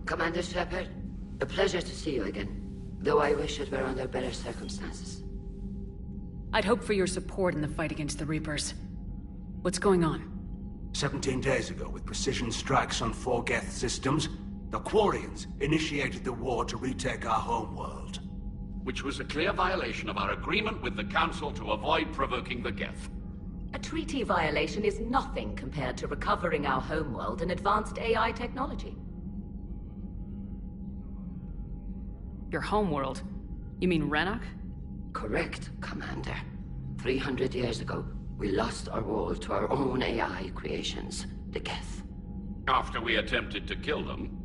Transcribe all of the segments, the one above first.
Commander Shepard, a pleasure to see you again. Though I wish it were under better circumstances. I'd hope for your support in the fight against the Reapers. What's going on? 17 days ago, with precision strikes on 4 geth systems, the quarians initiated the war to retake our homeworld. Which was a clear violation of our agreement with the Council to avoid provoking the geth. A treaty violation is nothing compared to recovering our homeworld and advanced AI technology. Your homeworld? You mean Renok? Correct, Commander. 300 years ago, we lost our world to our own AI creations, the geth. After we attempted to kill them.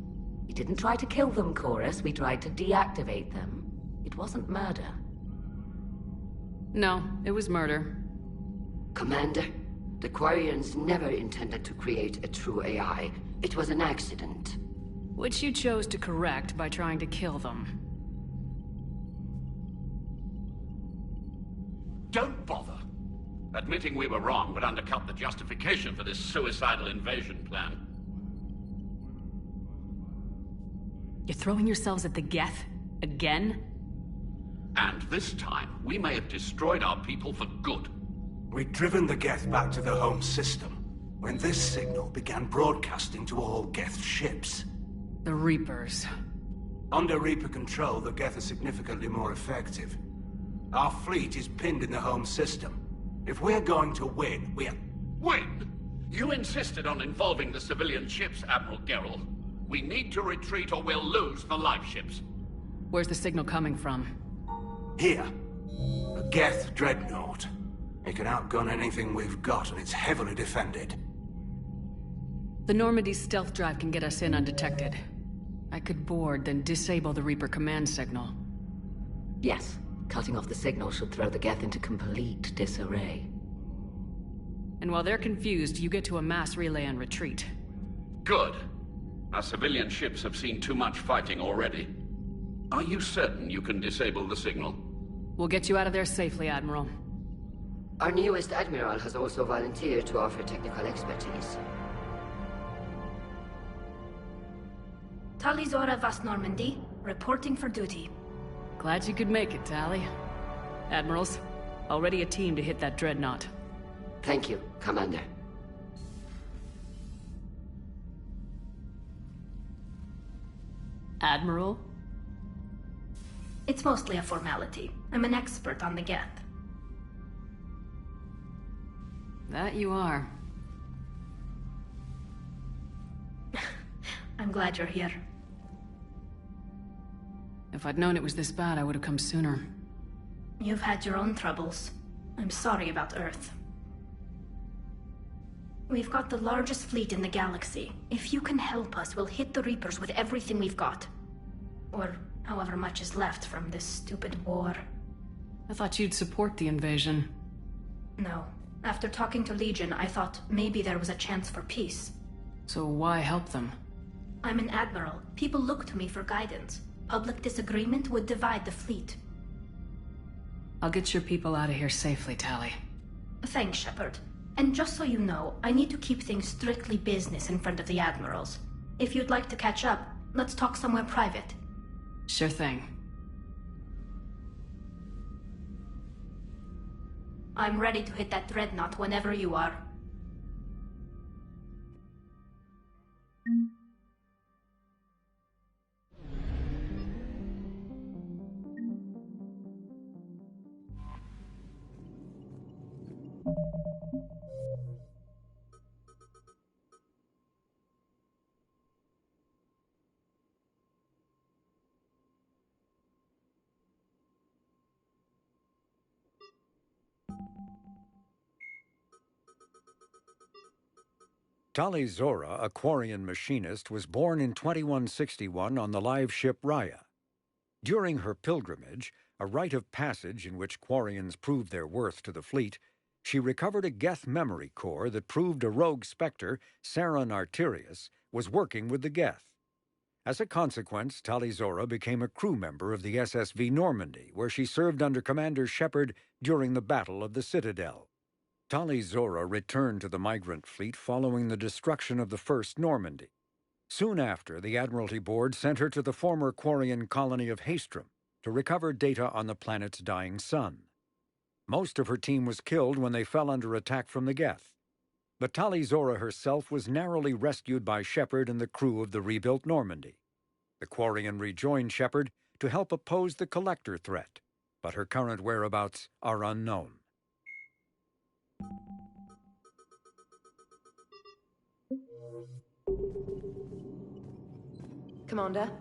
We didn't try to kill them, Chorus. We tried to deactivate them. It wasn't murder. No, it was murder. Commander, the quarians never intended to create a true AI. It was an accident. Which you chose to correct by trying to kill them. Don't bother. Admitting we were wrong would undercut the justification for this suicidal invasion plan. You're throwing yourselves at the geth? Again? And this time, we may have destroyed our people for good. We'd driven the geth back to the home system, when this signal began broadcasting to all geth ships. The Reapers. Under Reaper control, the geth are significantly more effective. Our fleet is pinned in the home system. If we're going to win, Win? You insisted on involving the civilian ships, Admiral Gerrel. We need to retreat or we'll lose the live ships. Where's the signal coming from? Here. A geth dreadnought. It can outgun anything we've got, and it's heavily defended. The Normandy's stealth drive can get us in undetected. I could board, then disable the Reaper command signal. Yes. Cutting off the signal should throw the geth into complete disarray. And while they're confused, you get to a mass relay and retreat. Good. Our civilian ships have seen too much fighting already. Are you certain you can disable the signal? We'll get you out of there safely, Admiral. Our newest Admiral has also volunteered to offer technical expertise. Talizora Vast Normandy, reporting for duty. Glad you could make it, Tally. Admirals, already a team to hit that dreadnought. Thank you, Commander. Admiral? It's mostly a formality. I'm an expert on the geth. That you are. I'm glad you're here. If I'd known it was this bad, I would have come sooner. You've had your own troubles. I'm sorry about Earth. We've got the largest fleet in the galaxy. If you can help us, we'll hit the Reapers with everything we've got. Or however much is left from this stupid war. I thought you'd support the invasion. No. After talking to Legion, I thought maybe there was a chance for peace. So why help them? I'm an admiral. People look to me for guidance. Public disagreement would divide the fleet. I'll get your people out of here safely, Tally. Thanks, Shepard. And just so you know, I need to keep things strictly business in front of the admirals. If you'd like to catch up, let's talk somewhere private. Sure thing. I'm ready to hit that dreadnought whenever you are. Tali Zora, a quarian machinist, was born in 2161 on the live ship Raya. During her pilgrimage, a rite of passage in which quarians proved their worth to the fleet, she recovered a geth memory core that proved a rogue spectre, Saron Arterius, was working with the geth. As a consequence, Tali Zora became a crew member of the SSV Normandy, where she served under Commander Shepard during the Battle of the Citadel. Tali Zora returned to the migrant fleet following the destruction of the First Normandy. Soon after, the Admiralty Board sent her to the former quarian colony of Haestrom to recover data on the planet's dying sun. Most of her team was killed when they fell under attack from the geth, but Tali Zora herself was narrowly rescued by Shepard and the crew of the rebuilt Normandy. The quarian rejoined Shepard to help oppose the Collector threat, but her current whereabouts are unknown. Commander?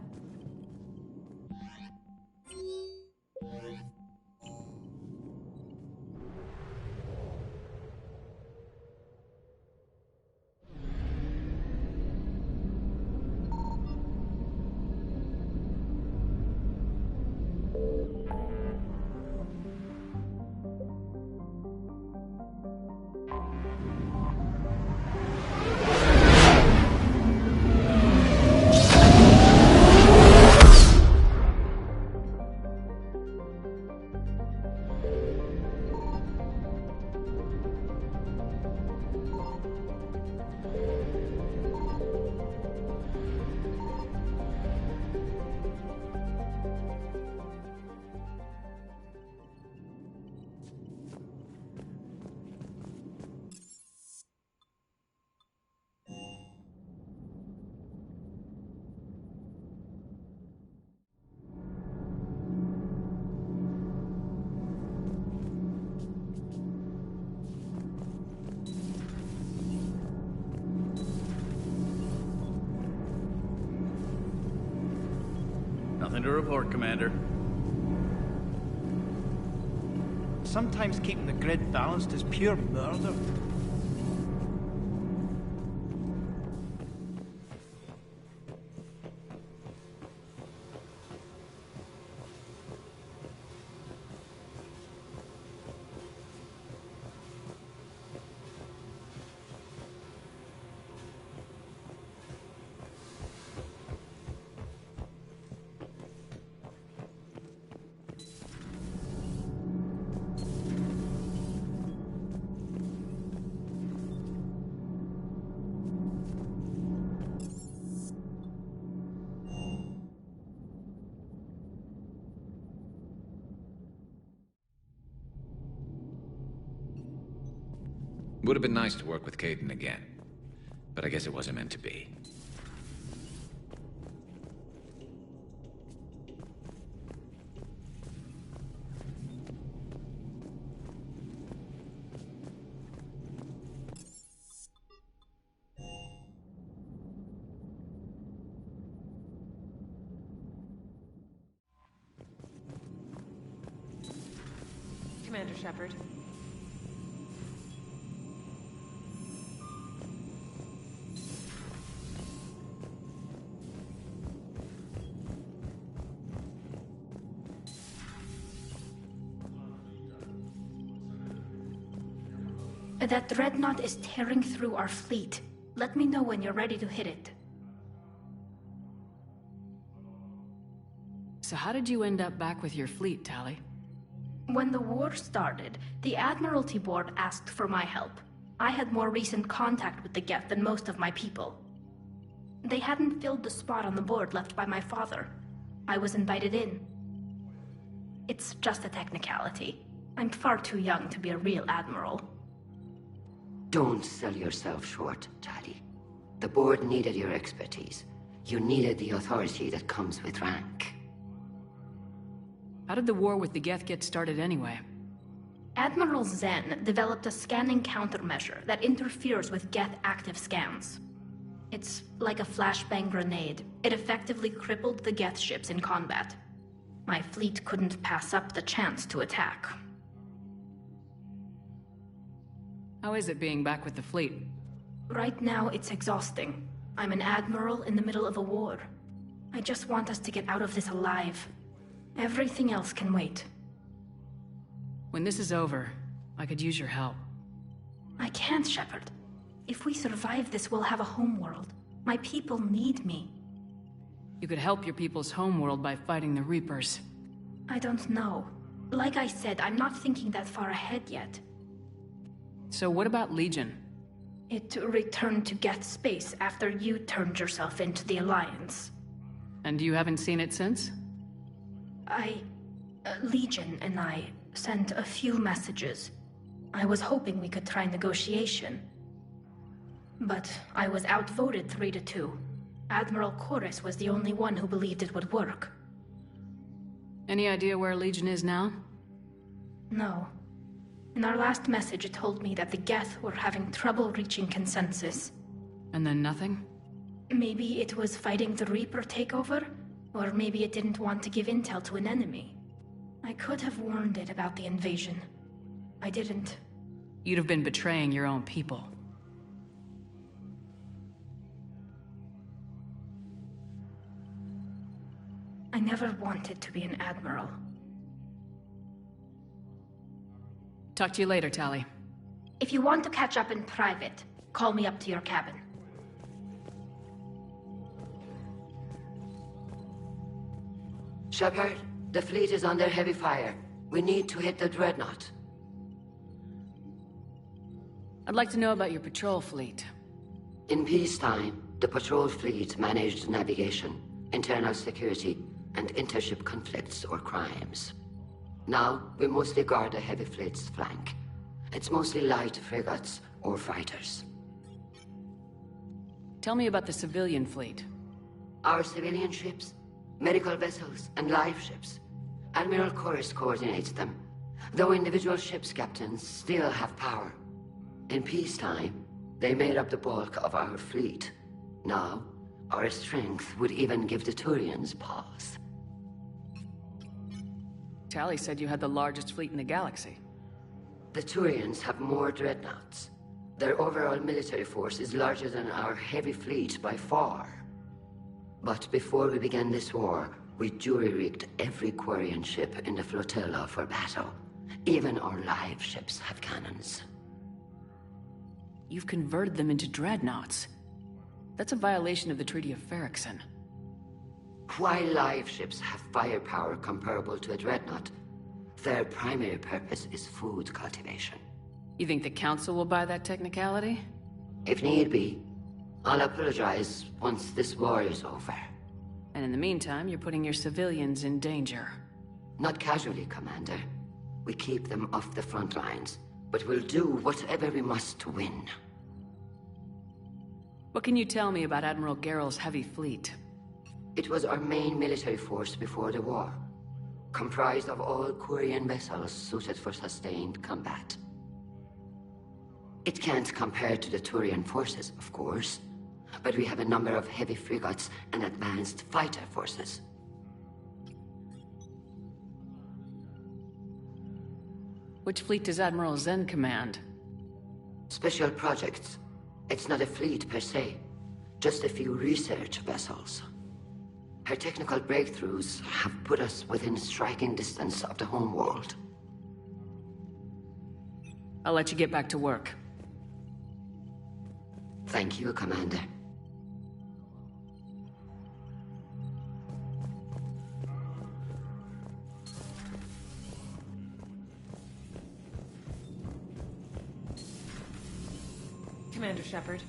Nothing to report, Commander. Sometimes keeping the grid balanced is pure murder. Would have been nice to work with Caden again, but I guess it wasn't meant to be. Commander Shepard. That dreadnought is tearing through our fleet. Let me know when you're ready to hit it. So how did you end up back with your fleet, Tali? When the war started, the Admiralty Board asked for my help. I had more recent contact with the geth than most of my people. They hadn't filled the spot on the board left by my father. I was invited in. It's just a technicality. I'm far too young to be a real admiral. Don't sell yourself short, Tali. The board needed your expertise. You needed the authority that comes with rank. How did the war with the geth get started anyway? Admiral Zen developed a scanning countermeasure that interferes with geth active scans. It's like a flashbang grenade. It effectively crippled the geth ships in combat. My fleet couldn't pass up the chance to attack. How is it being back with the fleet? Right now, it's exhausting. I'm an admiral in the middle of a war. I just want us to get out of this alive. Everything else can wait. When this is over, I could use your help. I can't, Shepard. If we survive this, we'll have a homeworld. My people need me. You could help your people's homeworld by fighting the Reapers. I don't know. Like I said, I'm not thinking that far ahead yet. So what about Legion? It returned to Geth space after you turned yourself into the Alliance. And you haven't seen it since? Legion and I sent a few messages. I was hoping we could try negotiation. But I was outvoted 3-2. Admiral Chorus was the only one who believed it would work. Any idea where Legion is now? No. In our last message, it told me that the Geth were having trouble reaching consensus. And then nothing? Maybe it was fighting the Reaper takeover, or maybe it didn't want to give intel to an enemy. I could have warned it about the invasion. I didn't. You'd have been betraying your own people. I never wanted to be an admiral. Talk to you later, Tali. If you want to catch up in private, call me up to your cabin. Shepard, the fleet is under heavy fire. We need to hit the dreadnought. I'd like to know about your patrol fleet. In peacetime, the patrol fleet managed navigation, internal security, and intership conflicts or crimes. Now, we mostly guard the heavy fleet's flank. It's mostly light frigates or fighters. Tell me about the civilian fleet. Our civilian ships, medical vessels, and live ships. Admiral Chorus coordinates them, though individual ships' captains still have power. In peacetime, they made up the bulk of our fleet. Now, our strength would even give the Turians pause. Tali said you had the largest fleet in the galaxy. The Turians have more dreadnoughts. Their overall military force is larger than our heavy fleet by far. But before we began this war, we jury-rigged every quarian ship in the flotilla for battle. Even our live ships have cannons. You've converted them into dreadnoughts. That's a violation of the Treaty of Ferrixon. While live ships have firepower comparable to a dreadnought, their primary purpose is food cultivation. You think the Council will buy that technicality? If need be, I'll apologize once this war is over. And in the meantime, you're putting your civilians in danger. Not casually, Commander. We keep them off the front lines, but we'll do whatever we must to win. What can you tell me about Admiral Geral's heavy fleet? It was our main military force before the war, comprised of all quarian vessels suited for sustained combat. It can't compare to the Turian forces, of course, but we have a number of heavy frigates and advanced fighter forces. Which fleet does Admiral Zen command? Special projects. It's not a fleet per se, just a few research vessels. Her technical breakthroughs have put us within striking distance of the homeworld. I'll let you get back to work. Thank you, Commander. Commander Shepard.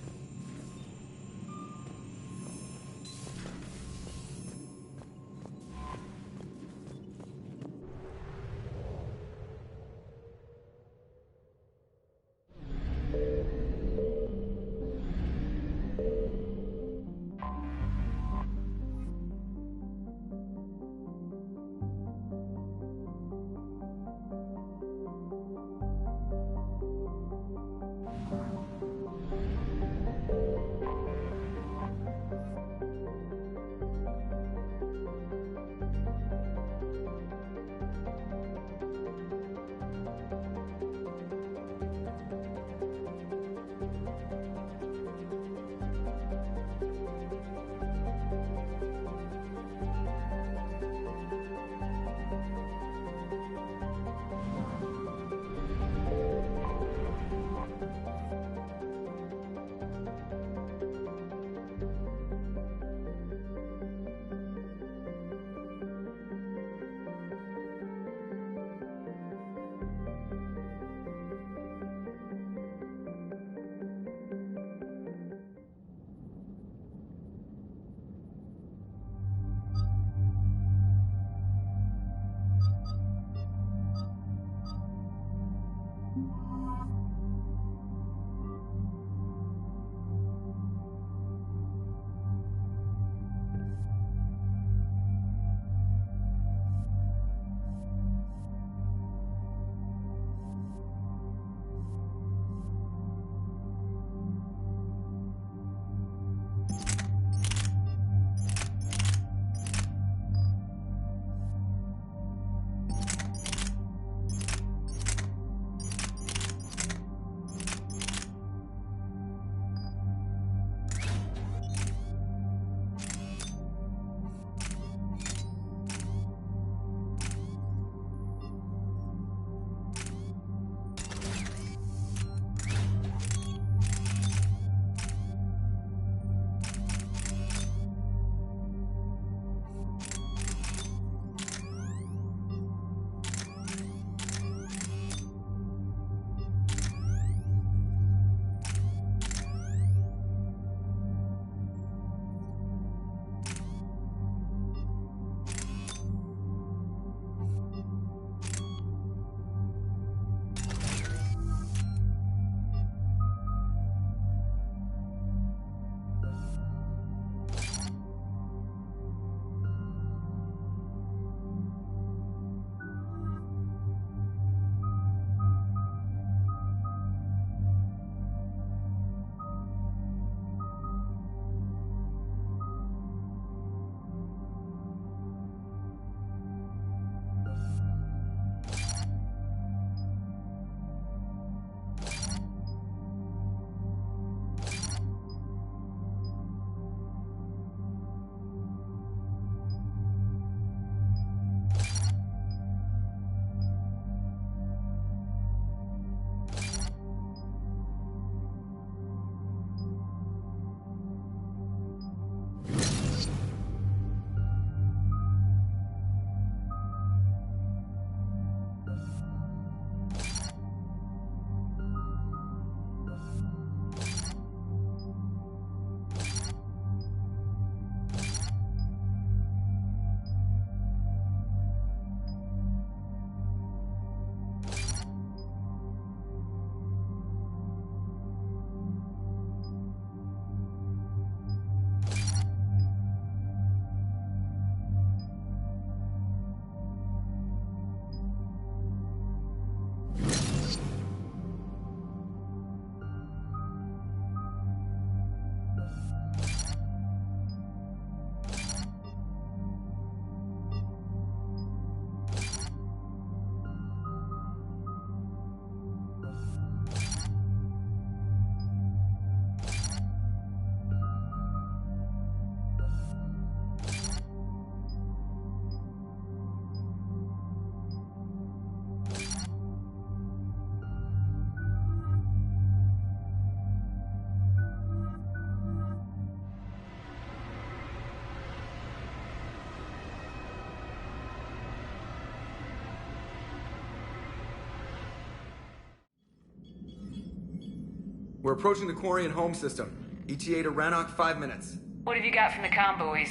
We're approaching the Quarian home system. ETA to Rannoch, 5 minutes. What have you got from the comm buoys?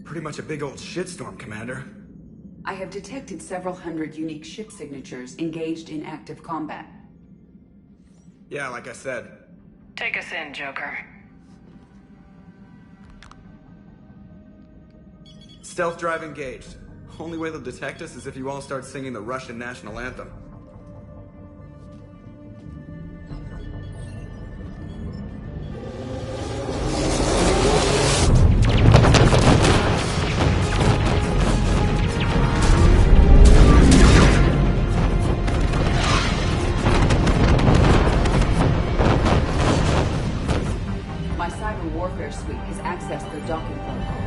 Pretty much a big old shitstorm, Commander. I have detected several hundred unique ship signatures engaged in active combat. Yeah, like I said. Take us in, Joker. Stealth drive engaged. Only way they'll detect us is if you all start singing the Russian national anthem. My cyber warfare suite has accessed their docking protocols.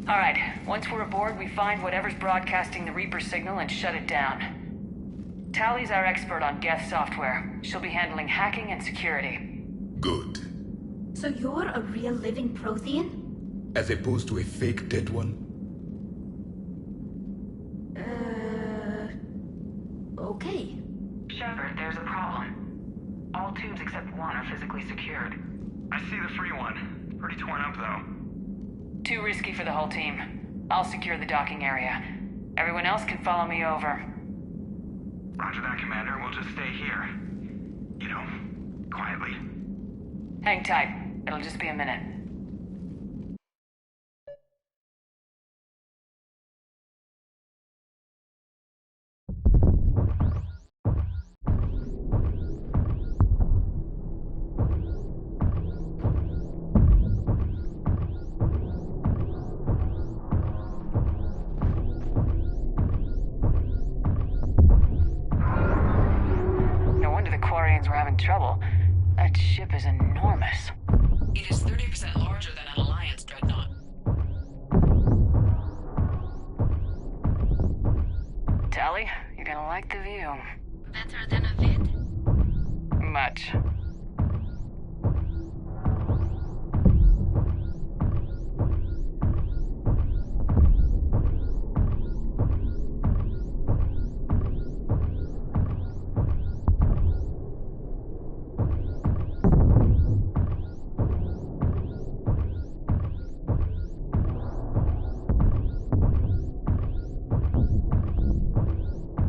All right, once we're aboard, we find whatever's broadcasting the Reaper signal and shut it down. Tally's our expert on geth software. She'll be handling hacking and security. Good. So you're a real living Prothean? As opposed to a fake dead one? Okay. Shepard, there's a problem. All tubes except one are physically secured. I see the free one. Pretty torn up, though. Too risky for the whole team. I'll secure the docking area. Everyone else can follow me over. Roger that, Commander. We'll just stay here. You know, quietly. Hang tight. It'll just be a minute. No wonder the quarians were having trouble. That ship is enormous. It is 30% larger than an Alliance dreadnought. Tally, you're gonna like the view. Better than a vid? Much.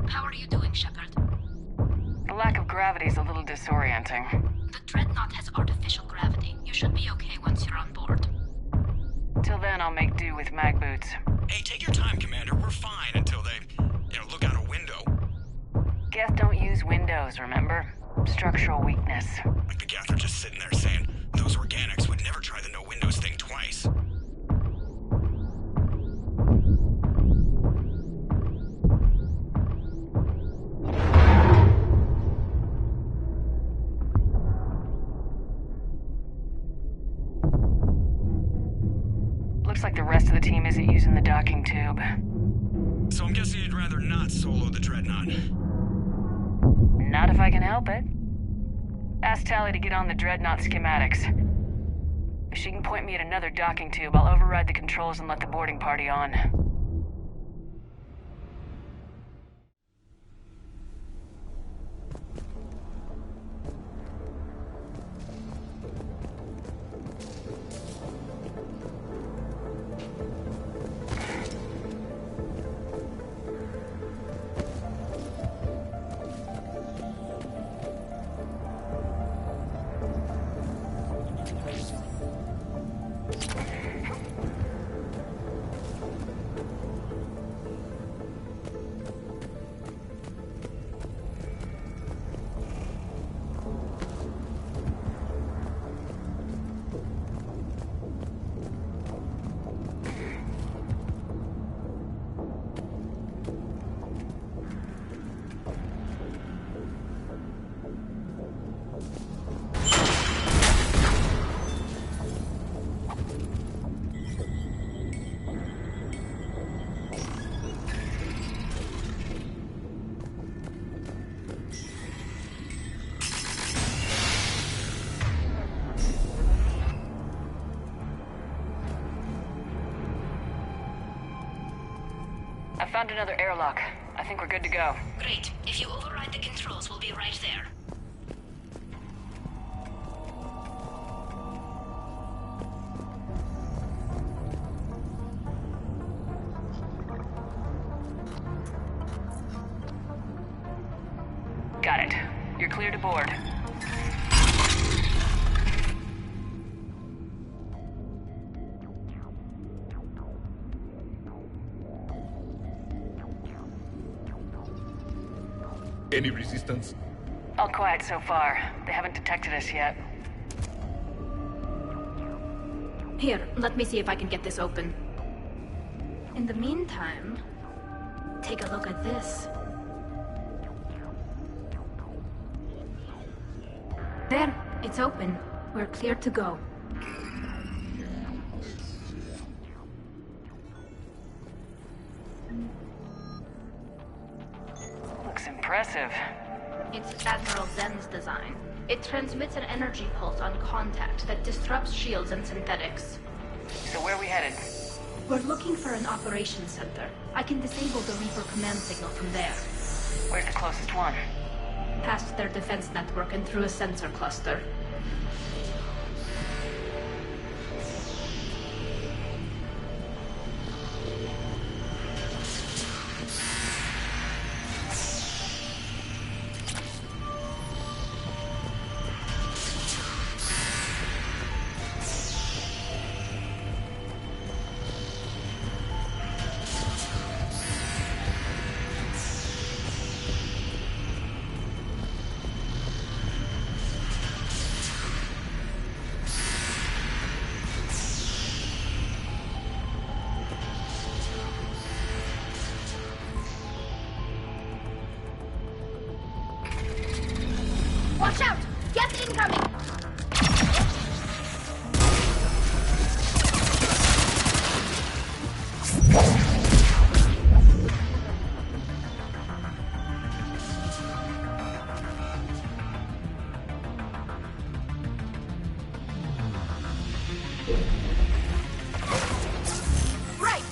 How are you doing, Shepard? The lack of gravity is a little disorienting. The dreadnought has artificial gravity. You should be okay once you're on board. Till then, I'll make do with mag boots. Hey, take your time, Commander. We're fine until they, look out a window. Geth don't use windows, remember? Structural weakness. Like the Geth are just sitting there saying, those organics would never try the no windows thing twice. Looks like the rest of the team isn't using the docking tube. So I'm guessing you'd rather not solo the dreadnought. Not if I can help it. Ask Tally to get on the dreadnought schematics. If she can point me at another docking tube, I'll override the controls and let the boarding party on. Found another airlock. I think we're good to go. Great. If you override the controls, we'll be right there. Got it. You're clear to board. Any resistance? All quiet so far. They haven't detected us yet. Here, let me see if I can get this open. In the meantime, take a look at this. There, it's open. We're clear to go. Looks impressive. It's Admiral Zen's design. It transmits an energy pulse on contact that disrupts shields and synthetics. So where are we headed? We're looking for an operations center. I can disable the Reaper command signal from there. Where's the closest one? Past their defense network and through a sensor cluster. Watch out! Geth incoming! Right!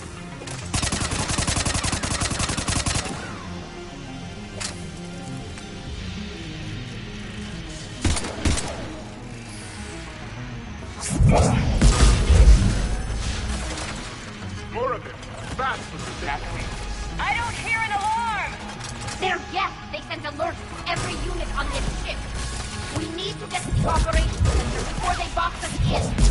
More of them! Fast! I don't hear an alarm! They're Geth! They sent alerts to every unit on this ship! We need to get to the operations center before they box us in!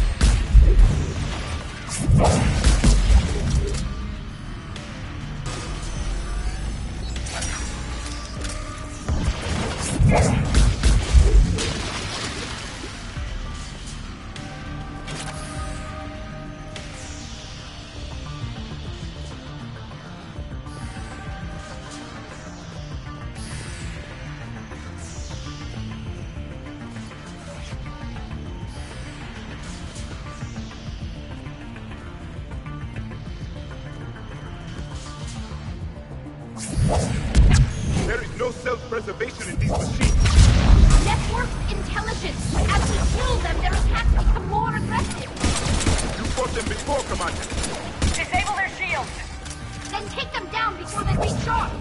There is no self-preservation in these machines! Network's intelligence! As we kill them, their attacks become more aggressive! You fought them before, Commander! Disable their shields! Then take them down before they recharge!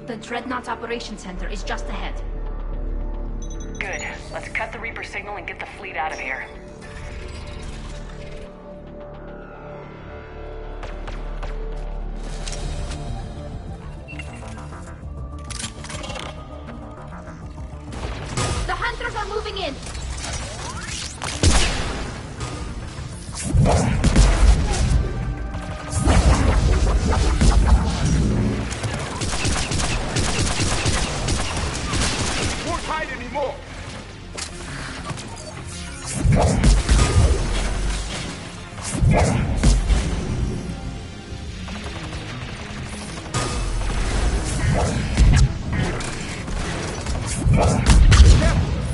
The Dreadnought's Operation Center is just ahead. Good. Let's cut the Reaper signal and get the fleet out of here. The Hunters are moving in! Won't hide anymore!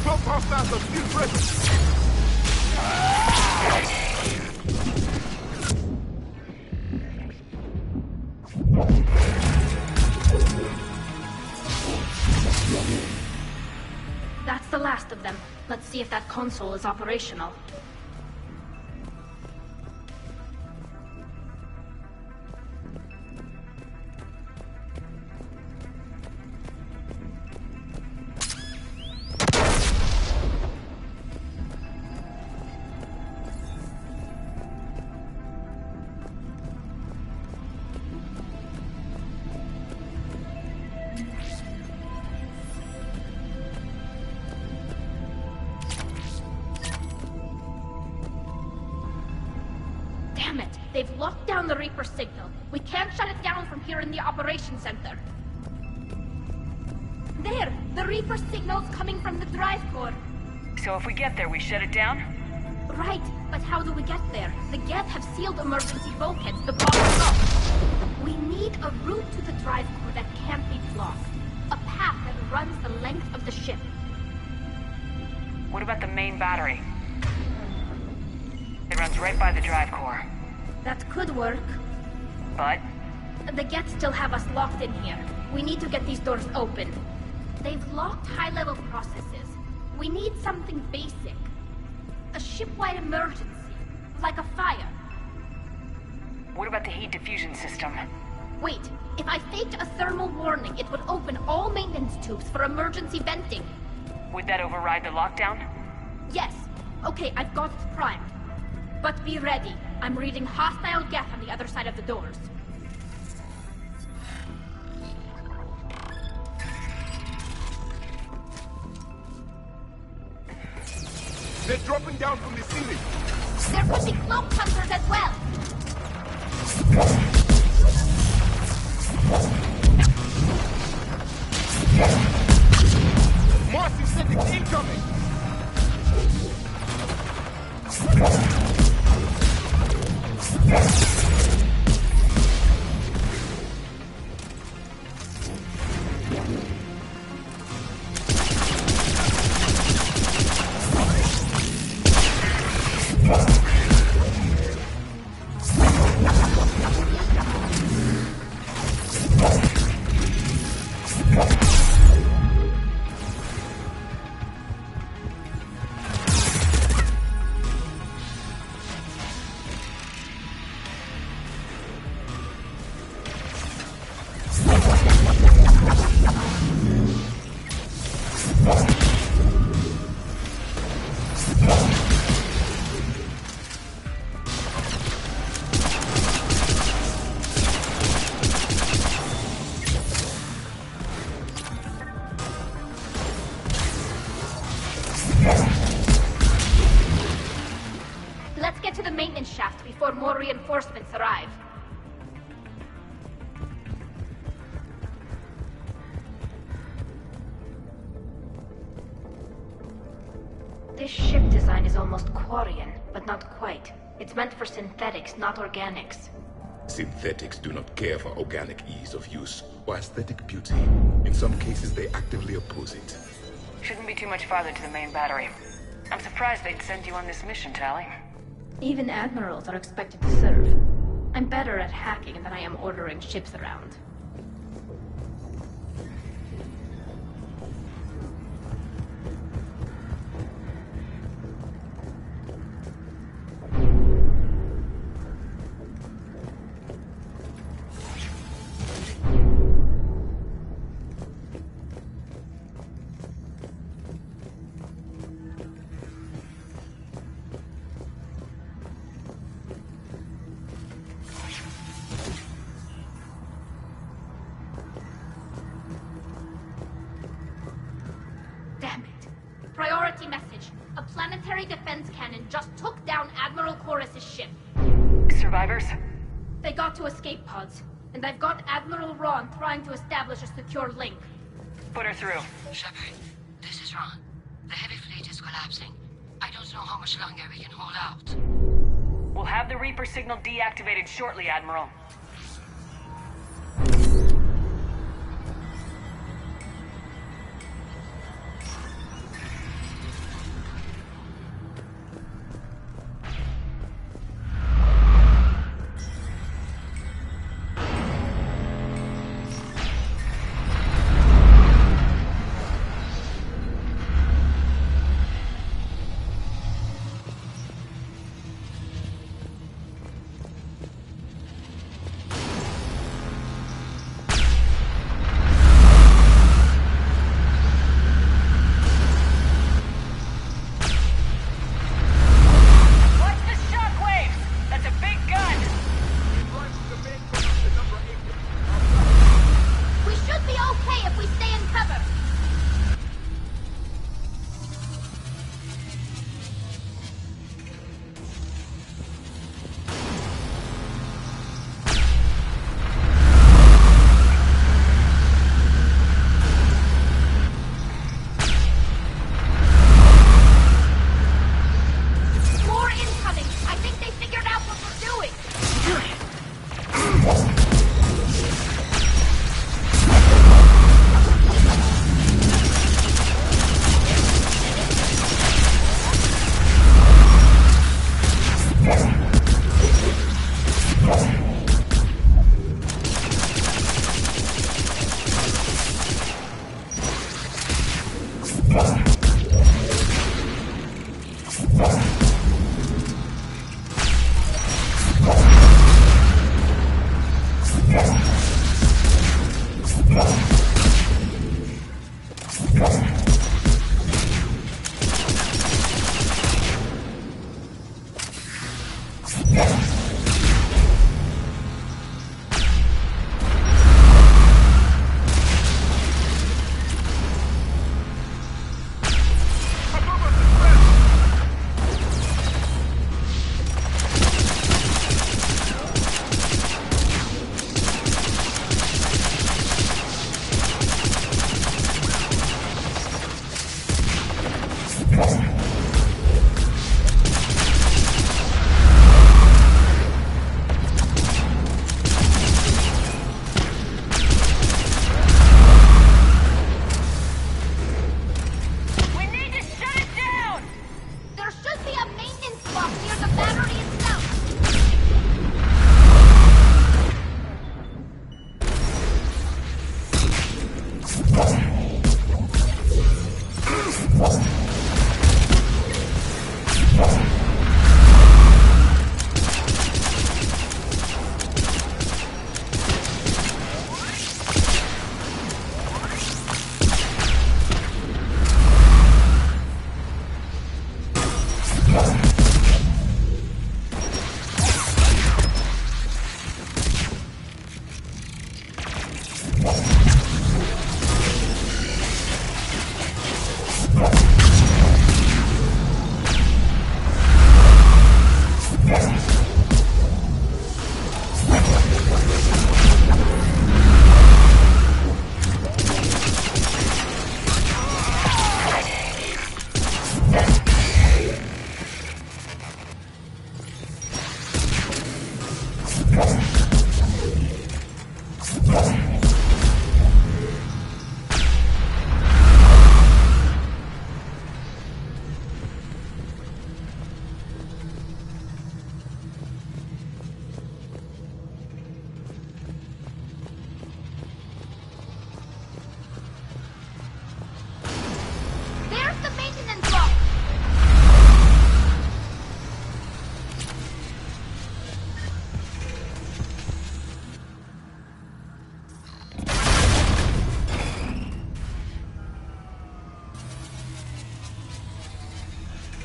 Close hostiles are still present! That's the last of them. Let's see if that console is operational. Damn it! They've locked down the Reaper signal. We can't shut it down from here in the Operation Center. There! The Reaper signal's coming from the drive core. So if we get there, we shut it down? Right, but how do we get there? The geth have sealed emergency bulkheads to block us off. We need a route to the drive core that can't be blocked. A path that runs the length of the ship. What about the main battery? It runs right by the drive core. That could work. But? The geth still have us locked in here. We need to get these doors open. They've locked high-level processes. We need something basic. A ship-wide emergency. Like a fire. What about the heat diffusion system? Wait, if I faked a thermal warning, it would open all maintenance tubes for emergency venting. Would that override the lockdown? Yes. Okay, I've got it primed. But be ready. I'm reading hostile geth on the other side of the doors. They're dropping down from the ceiling! There could be cloak hunters as well! Marcy sending incoming! Let's get to the maintenance shaft before more reinforcements arrive. This ship design is almost quarian, but not quite. It's meant for synthetics, not organics. Synthetics do not care for organic ease of use or aesthetic beauty. In some cases, they actively oppose it. Shouldn't be too much farther to the main battery. I'm surprised they'd send you on this mission, Tally. Even admirals are expected to serve. I'm better at hacking than I am ordering ships around. planetary defense cannon just took down Admiral Chorus's ship. Survivors? They got to escape pods, and I've got Admiral Ron trying to establish a secure link. Put her through. Shepard, this is Ron. The heavy fleet is collapsing. I don't know how much longer we can hold out. We'll have the Reaper signal deactivated shortly, Admiral.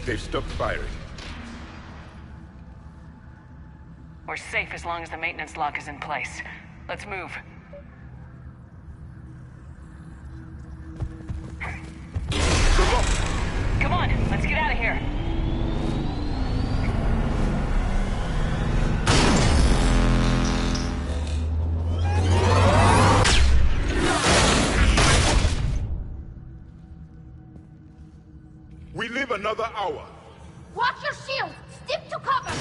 They've stopped firing. We're safe as long as the maintenance lock is in place. Let's move. Come on, let's get out of here. another hour. Watch your shield! Stick to cover!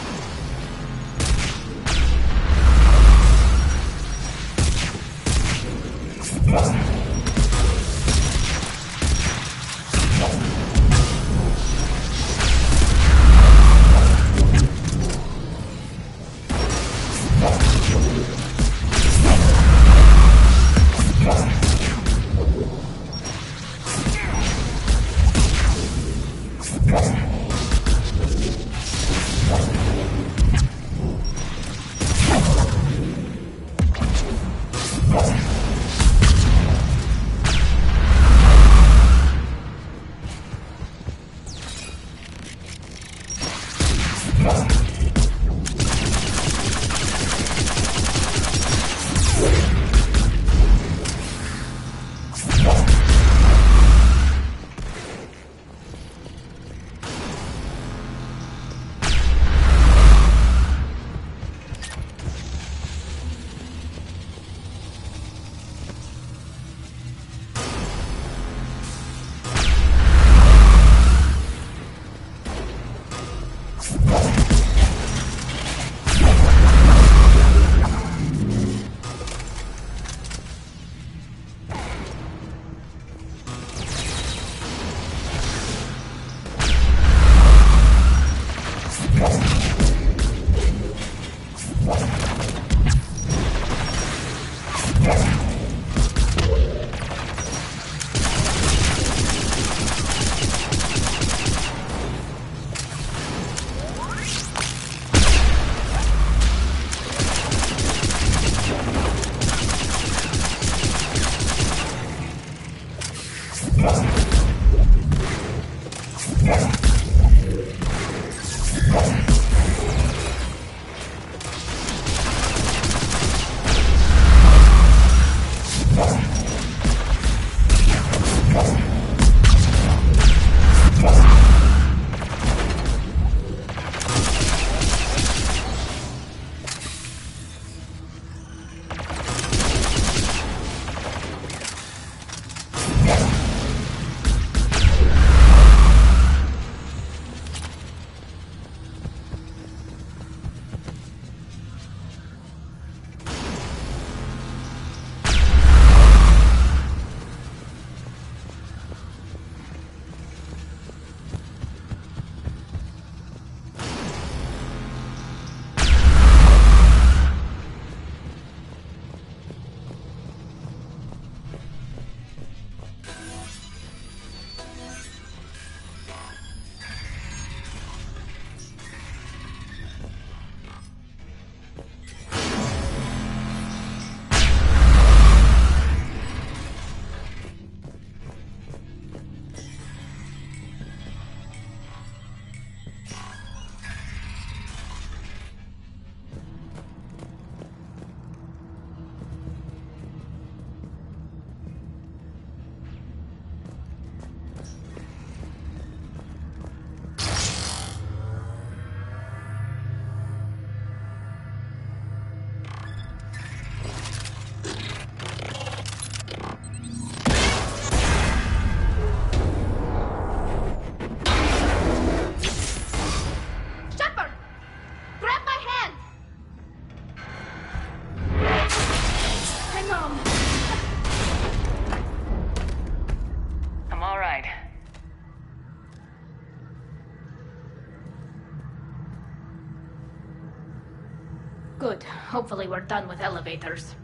Good. Hopefully we're done with elevators.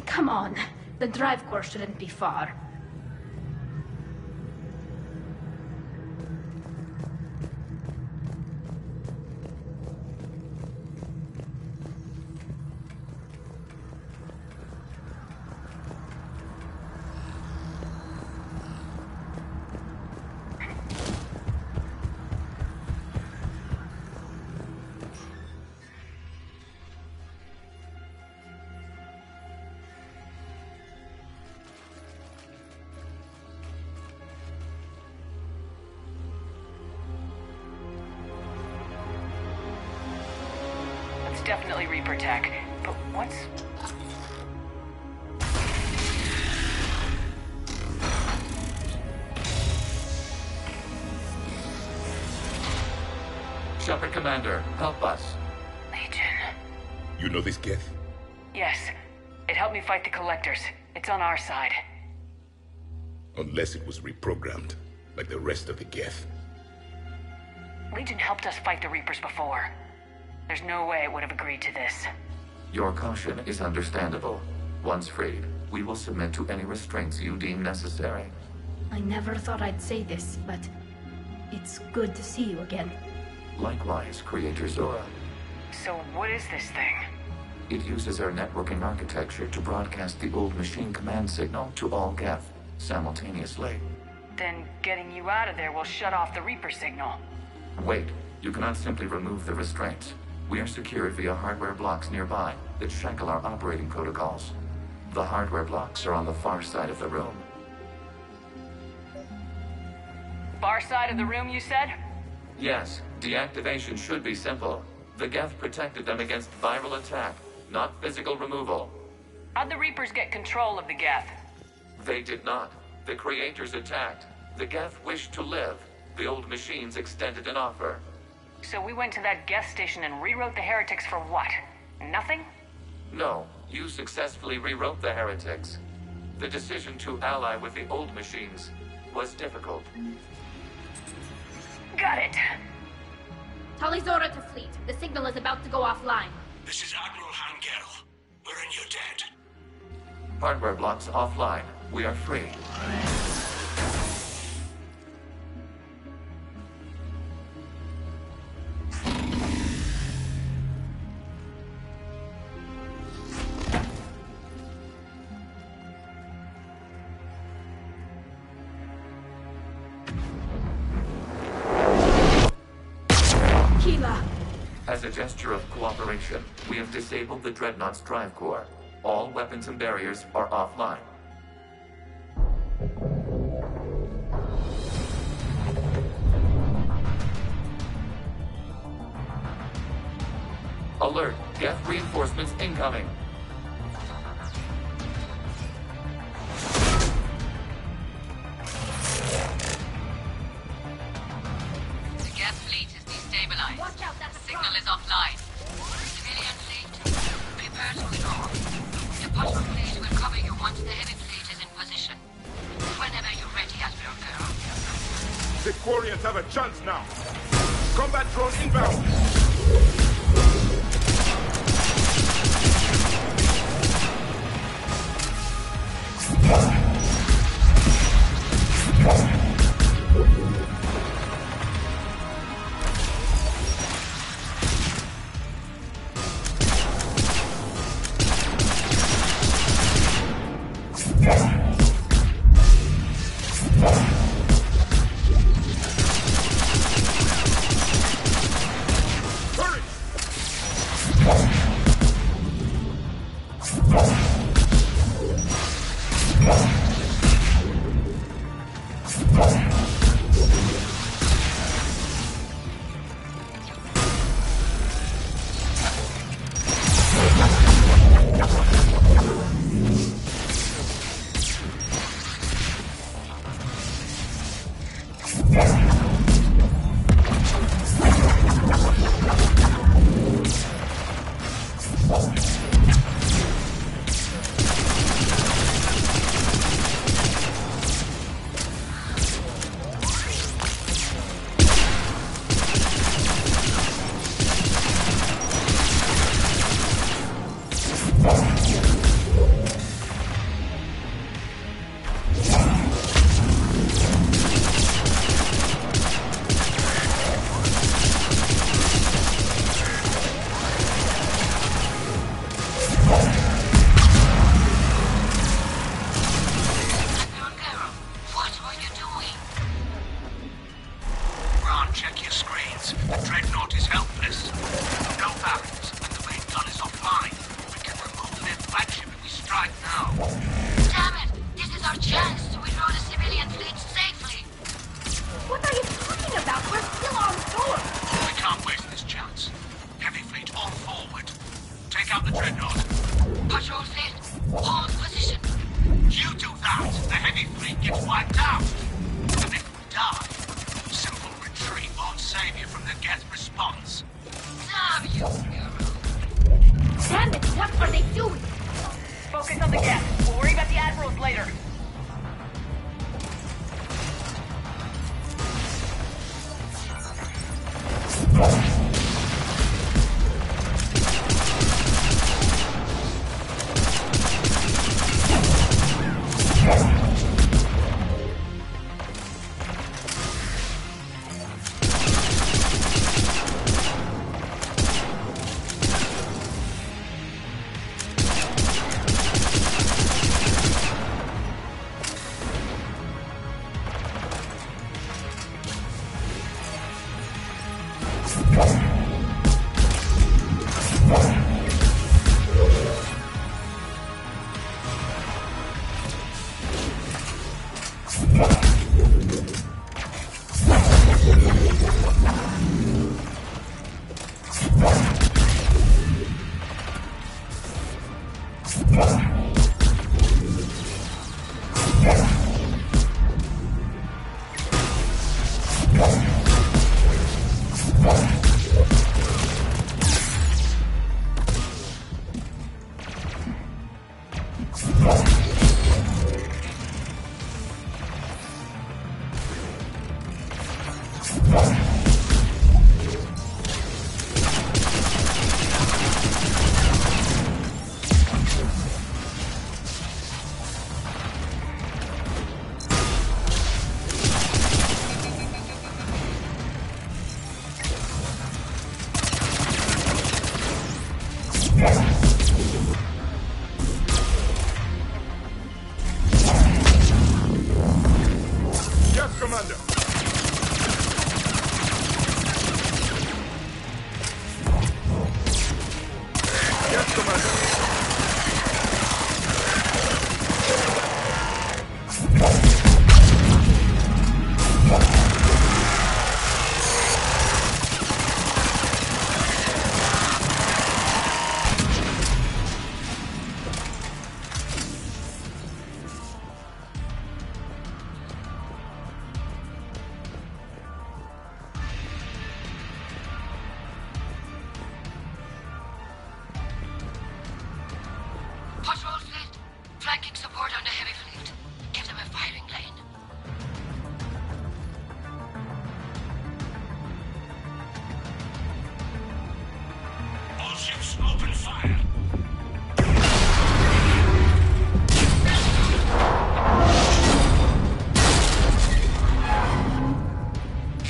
Come on. The drive core shouldn't be far. Definitely Reaper tech, but what's... Shepard, Commander, help us. Legion. You know this geth? Yes. It helped me fight the Collectors. It's on our side. Unless it was reprogrammed, like the rest of the geth. Legion helped us fight the Reapers before. There's no way it would have agreed to this. Your caution is understandable. Once freed, we will submit to any restraints you deem necessary. I never thought I'd say this, but it's good to see you again. Likewise, Creator Zora. So what is this thing? It uses our networking architecture to broadcast the old machine command signal to all geth simultaneously. Then getting you out of there will shut off the Reaper signal. Wait, you cannot simply remove the restraints. We are secured via hardware blocks nearby that shackle our operating protocols. The hardware blocks are on the far side of the room. Far side of the room, you said? Yes, deactivation should be simple. The geth protected them against viral attack, not physical removal. How'd the Reapers get control of the geth? They did not. The Creators attacked. The geth wished to live. The old machines extended an offer. So we went to that geth station and rewrote the heretics for what? Nothing? No, you successfully rewrote the heretics. The decision to ally with the old machines was difficult. Got it. Tali Zora to fleet. The signal is about to go offline. This is Admiral Hangel. We're in your debt. Hardware blocks offline. We are free. As a gesture of cooperation, we have disabled the Dreadnought's drive core. All weapons and barriers are offline. Alert! Geth reinforcements incoming! The Geth fleet is destabilized. Watch out, that's the signal is offline. Civilian fleet, prepare to withdraw. The patrol fleet will cover you once the heavy fleet is in position. Whenever you're ready, Admiral Girl. The quarians have a chance now. Combat drone inbound. Gets wiped out. And if we die, simple retreat on save you from the geth response. Damn you, Damn it, what are they doing? Focus on the geth. We'll worry about the admirals later.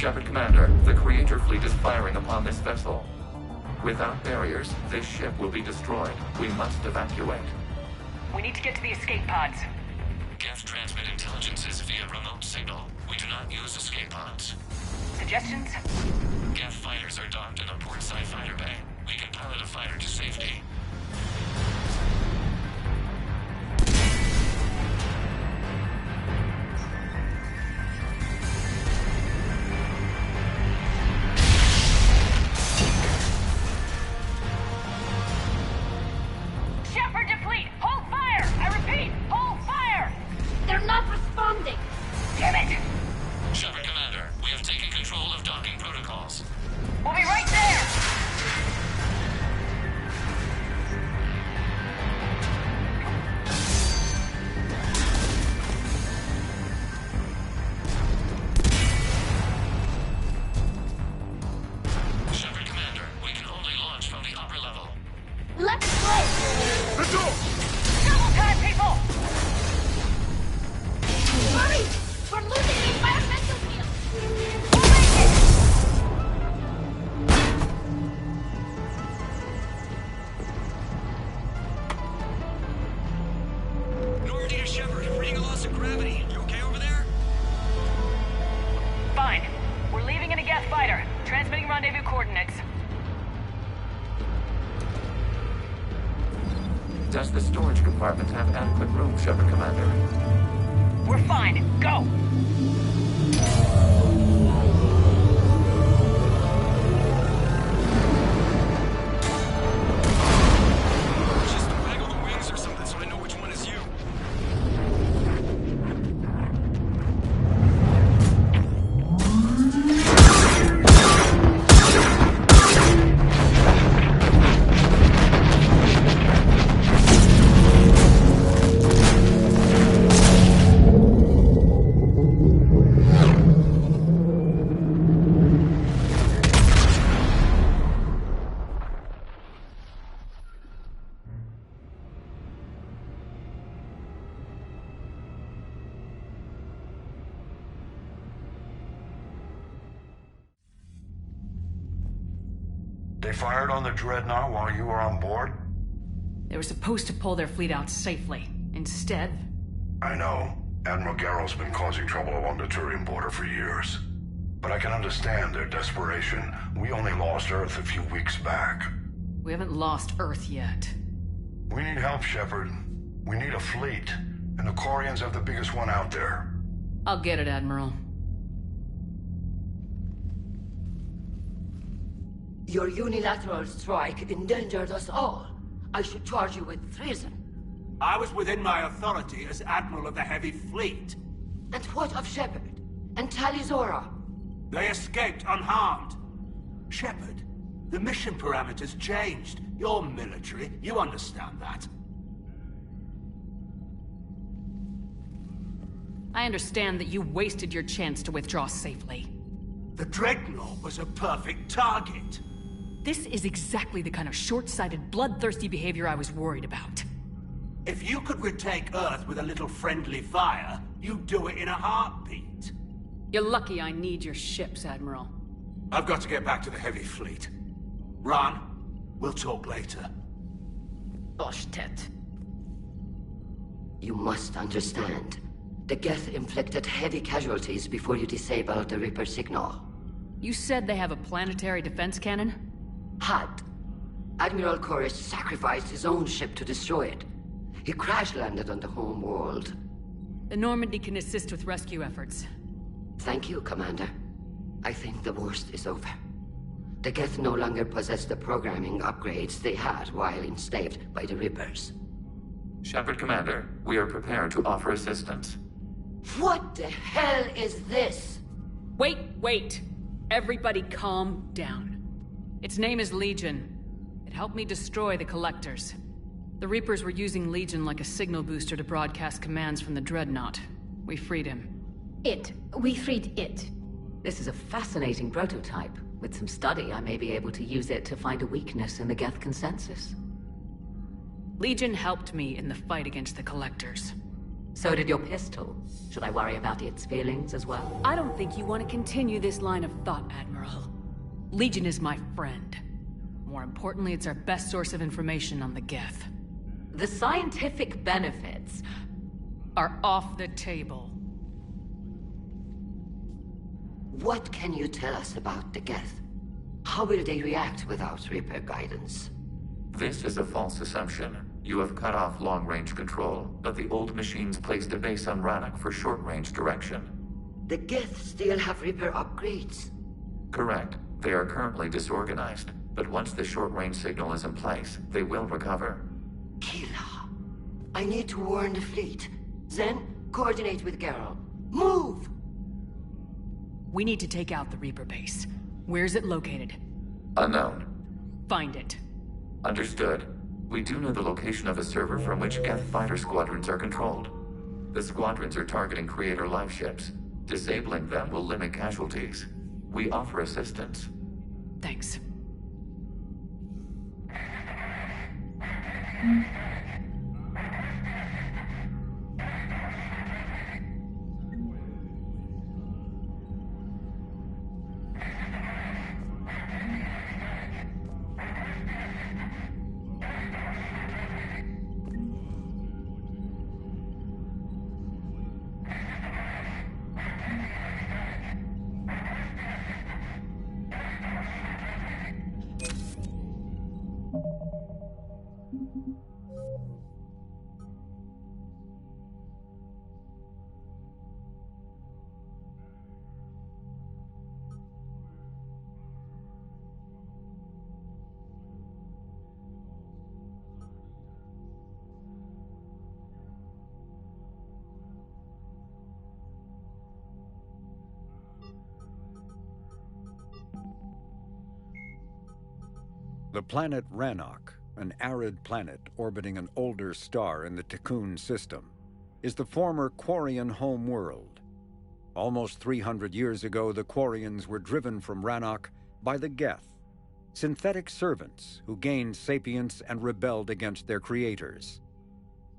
Shepard Commander, the Creator fleet is firing upon this vessel. Without barriers, this ship will be destroyed. We must evacuate. We need to get to the escape pods. Geth transmit intelligences via remote signal. We do not use escape pods. Suggestions? Geth fighters are docked in a portside fighter bay. We can pilot a fighter to safety. Does the storage compartment have adequate room, Shepard Commander? We're fine. Go! Just waggle the wings or something so I know which one is you. They fired on the Dreadnought while you were on board? They were supposed to pull their fleet out safely. Instead... I know. Admiral Garrow's been causing trouble along the Turian border for years. But I can understand their desperation. We only lost Earth a few weeks back. We haven't lost Earth yet. We need help, Shepard. We need a fleet. And the quarians have the biggest one out there. I'll get it, Admiral. Your unilateral strike endangered us all. I should charge you with treason. I was within my authority as Admiral of the Heavy Fleet. And what of Shepard? And Talizora? They escaped unharmed. Shepard, the mission parameters changed. You're military, you understand that. I understand that you wasted your chance to withdraw safely. The Dreadnought was a perfect target. This is exactly the kind of short-sighted, bloodthirsty behavior I was worried about. If you could retake Earth with a little friendly fire, you'd do it in a heartbeat. You're lucky I need your ships, Admiral. I've got to get back to the Heavy Fleet. Ron, we'll talk later. Oshtet. You must understand. The geth inflicted heavy casualties before you disabled the Reaper signal. You said they have a planetary defense cannon? Had. Admiral Chorus sacrificed his own ship to destroy it. He crash-landed on the home world. The Normandy can assist with rescue efforts. Thank you, Commander. I think the worst is over. The geth no longer possess the programming upgrades they had while enslaved by the Reapers. Shepard, Commander, we are prepared to offer assistance. What the hell is this? Wait! Everybody calm down. Its name is Legion. It helped me destroy the Collectors. The Reapers were using Legion like a signal booster to broadcast commands from the Dreadnought. We freed him. We freed it. This is a fascinating prototype. With some study, I may be able to use it to find a weakness in the geth consensus. Legion helped me in the fight against the Collectors. So did your pistol. Should I worry about its feelings as well? I don't think you want to continue this line of thought, Admiral. Legion is my friend. More importantly, it's our best source of information on the geth. The scientific benefits are off the table. What can you tell us about the geth? How will they react without Reaper guidance? This is a false assumption. You have cut off long-range control, but the old machines placed a base on Rannoch for short-range direction. The geth still have Reaper upgrades? Correct. They are currently disorganized, but once the short-range signal is in place, they will recover. Kila, I need to warn the fleet. Then, coordinate with Garrow. Move! We need to take out the Reaper base. Where's it located? Unknown. Find it. Understood. We do know the location of a server from which geth fighter squadrons are controlled. The squadrons are targeting Creator live ships. Disabling them will limit casualties. We offer assistance. Thanks. The planet Rannoch, an arid planet orbiting an older star in the Tikkun system, is the former Quarian home world. Almost 300 years ago, the Quarians were driven from Rannoch by the Geth, synthetic servants who gained sapience and rebelled against their creators.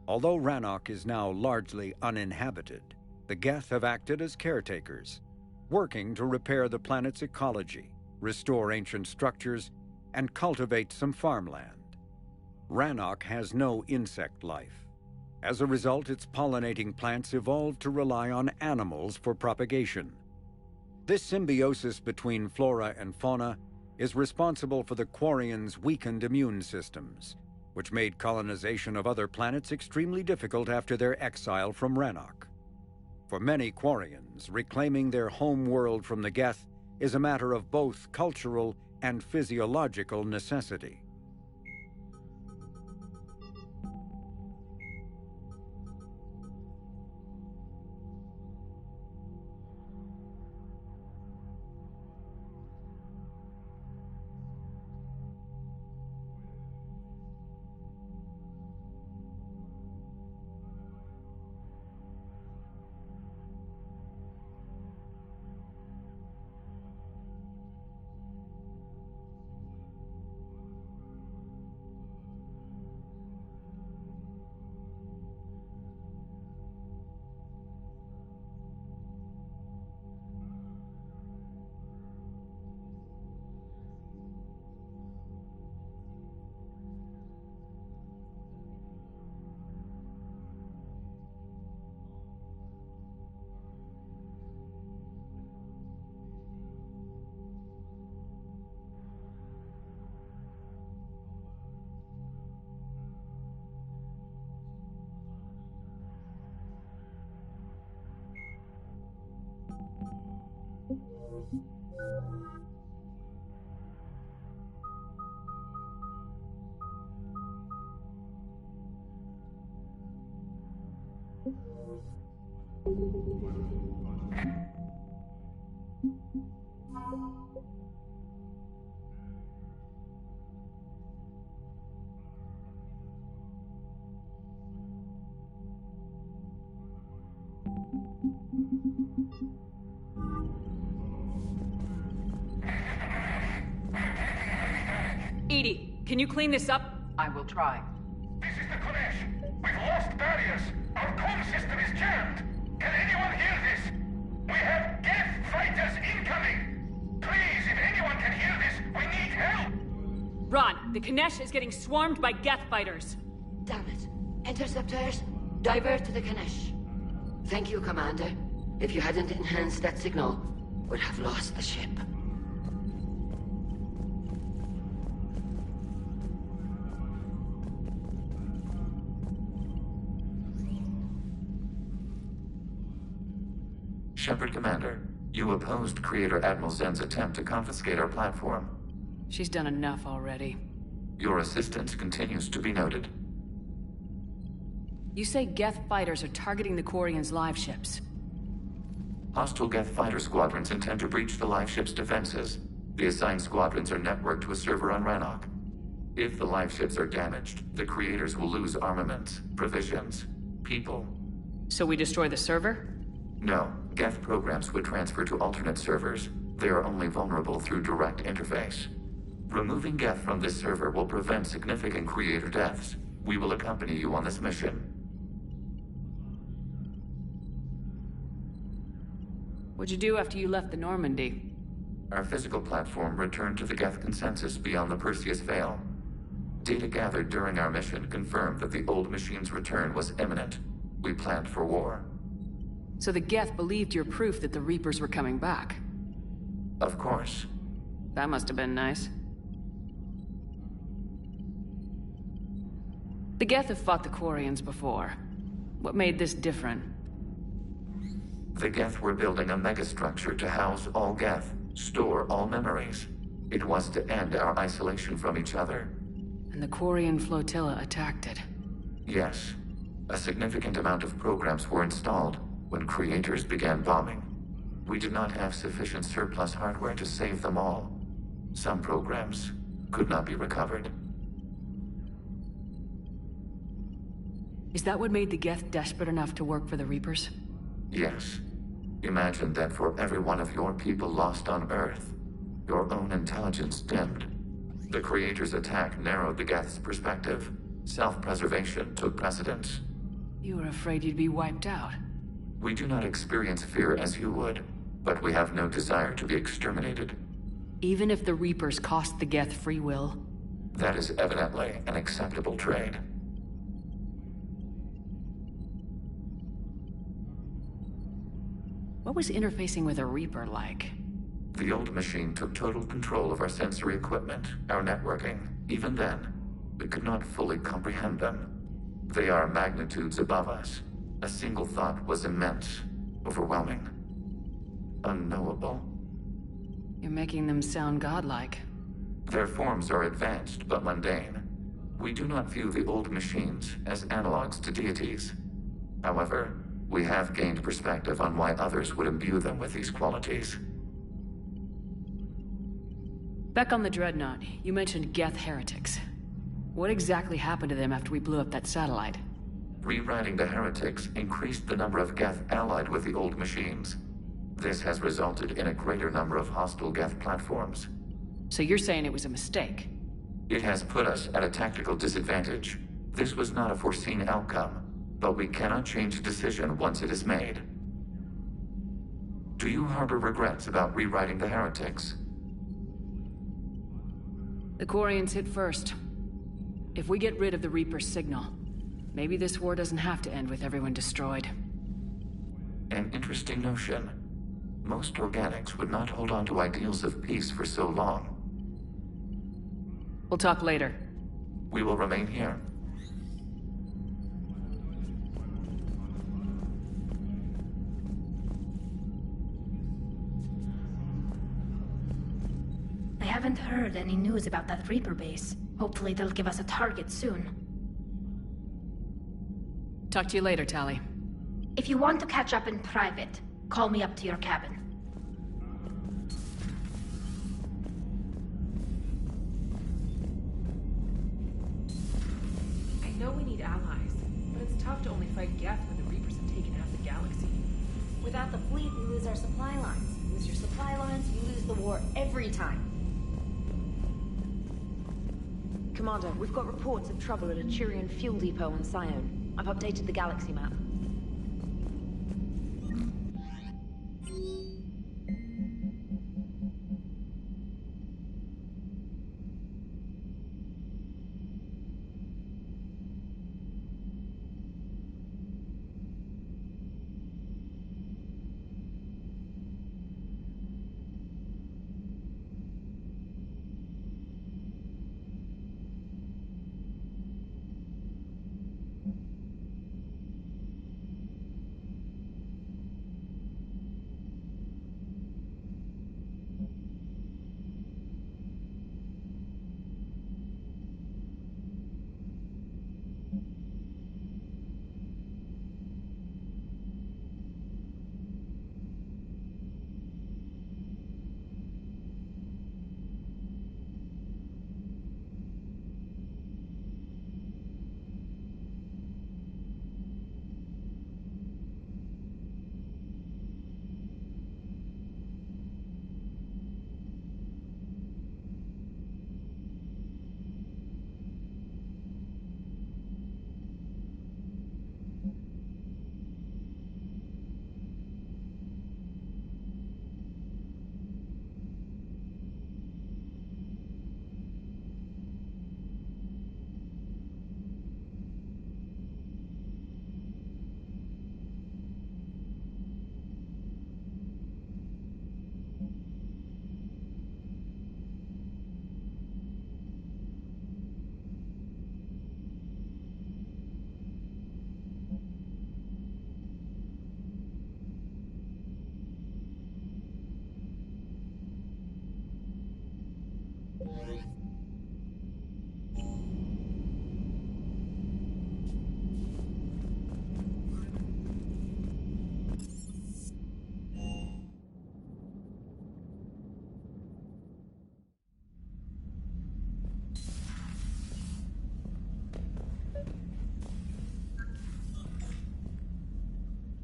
Although Rannoch is now largely uninhabited, the Geth have acted as caretakers, working to repair the planet's ecology, restore ancient structures, and cultivate some farmland. Rannoch has no insect life. As a result, its pollinating plants evolved to rely on animals for propagation. This symbiosis between flora and fauna is responsible for the quarians' weakened immune systems, which made colonization of other planets extremely difficult after their exile from Rannoch. For many quarians, reclaiming their home world from the geth is a matter of both cultural and physiological necessity. Edie, can you clean this up? I will try. This is the Kodesh. We've lost barriers. Our comm system is jammed. Can anyone hear this? We have geth fighters incoming. Please, if anyone can hear this, we need help. Ron, the Kanesh is getting swarmed by geth fighters. Damn it. Interceptors, divert to the Kanesh. Thank you, Commander. If you hadn't enhanced that signal, we'd have lost the ship. Shepard Commander, you opposed Creator Admiral Zen's attempt to confiscate our platform. She's done enough already. Your assistance continues to be noted. You say geth fighters are targeting the quarians' live ships. Hostile geth fighter squadrons intend to breach the live ship's defenses. The assigned squadrons are networked to a server on Rannoch. If the live ships are damaged, the creators will lose armaments, provisions, people. So we destroy the server? No, geth programs would transfer to alternate servers. They are only vulnerable through direct interface. Removing geth from this server will prevent significant creator deaths. We will accompany you on this mission. What'd you do after you left the Normandy? Our physical platform returned to the geth consensus beyond the Perseus Veil. Data gathered during our mission confirmed that the old machine's return was imminent. We planned for war. So the geth believed your proof that the Reapers were coming back? Of course. That must have been nice. The geth have fought the quarians before. What made this different? The geth were building a megastructure to house all geth, store all memories. It was to end our isolation from each other. And the quarian flotilla attacked it. Yes. A significant amount of programs were installed when creators began bombing. We did not have sufficient surplus hardware to save them all. Some programs could not be recovered. Is that what made the geth desperate enough to work for the Reapers? Yes. Imagine that for every one of your people lost on Earth, your own intelligence dimmed. The Creator's attack narrowed the geth's perspective. Self-preservation took precedence. You were afraid you'd be wiped out. We do not experience fear as you would, but we have no desire to be exterminated. even if the Reapers cost the Geth free will? That is evidently an acceptable trade. What was interfacing with a Reaper like? The old machine took total control of our sensory equipment, our networking. Even then, we could not fully comprehend them. They are magnitudes above us. A single thought was immense, overwhelming, unknowable. You're making them sound godlike. Their forms are advanced but mundane. We do not view the old machines as analogs to deities. However, we have gained perspective on why others would imbue them with these qualities. Back on the Dreadnought, you mentioned Geth heretics. What exactly happened to them after we blew up that satellite? Rewriting the heretics increased the number of Geth allied with the old machines. This has resulted in a greater number of hostile Geth platforms. So you're saying it was a mistake? It has put us at a tactical disadvantage. This was not a foreseen outcome, but we cannot change a decision once it is made. Do you harbor regrets about rewriting the heretics? The quarians hit first. If we get rid of the Reaper's signal, maybe this war doesn't have to end with everyone destroyed. An interesting notion. Most organics would not hold on to ideals of peace for so long. We'll talk later. We will remain here. I haven't heard any news about that Reaper base. Hopefully they'll give us a target soon. Talk to you later, Tali. If you want to catch up in private, call me up to your cabin. I know we need allies, but it's tough to only fight Geth when the Reapers have taken half the galaxy. Without the fleet, we lose our supply lines. You lose your supply lines, you lose the war every time. Commander, we've got reports of trouble at a Turian fuel depot on Sion. I've updated the galaxy map.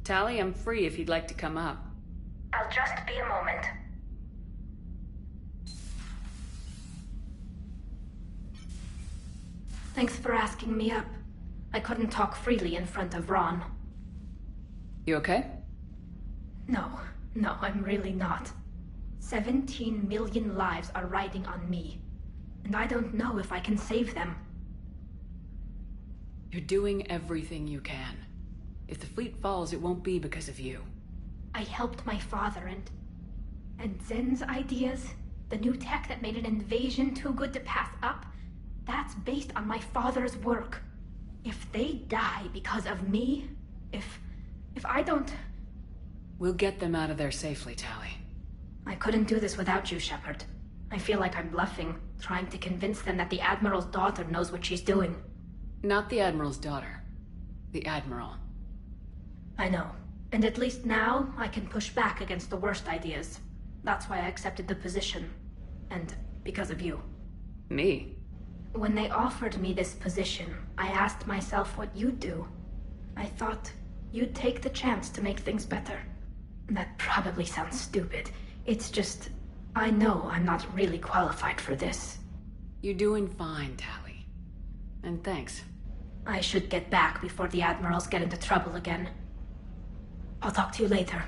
Tali, I'm free if you'd like to come up. I'll just be a moment. Thanks for asking me up. I couldn't talk freely in front of Ron. You okay? No, I'm really not. 17 million lives are riding on me, and I don't know if I can save them. You're doing everything you can. If the fleet falls, it won't be because of you. I helped my father and Zen's ideas, the new tech that made an invasion too good to pass up, that's based on my father's work. If they die because of me, if I don't... We'll get them out of there safely, Tali. I couldn't do this without you, Shepard. I feel like I'm bluffing, trying to convince them that the Admiral's daughter knows what she's doing. Not the Admiral's daughter. The Admiral. I know. And at least now, I can push back against the worst ideas. That's why I accepted the position. And because of you. Me? When they offered me this position, I asked myself what you'd do. I thought you'd take the chance to make things better. That probably sounds stupid. It's just, I know I'm not really qualified for this. You're doing fine, Tali. And thanks. I should get back before the Admirals get into trouble again. I'll talk to you later.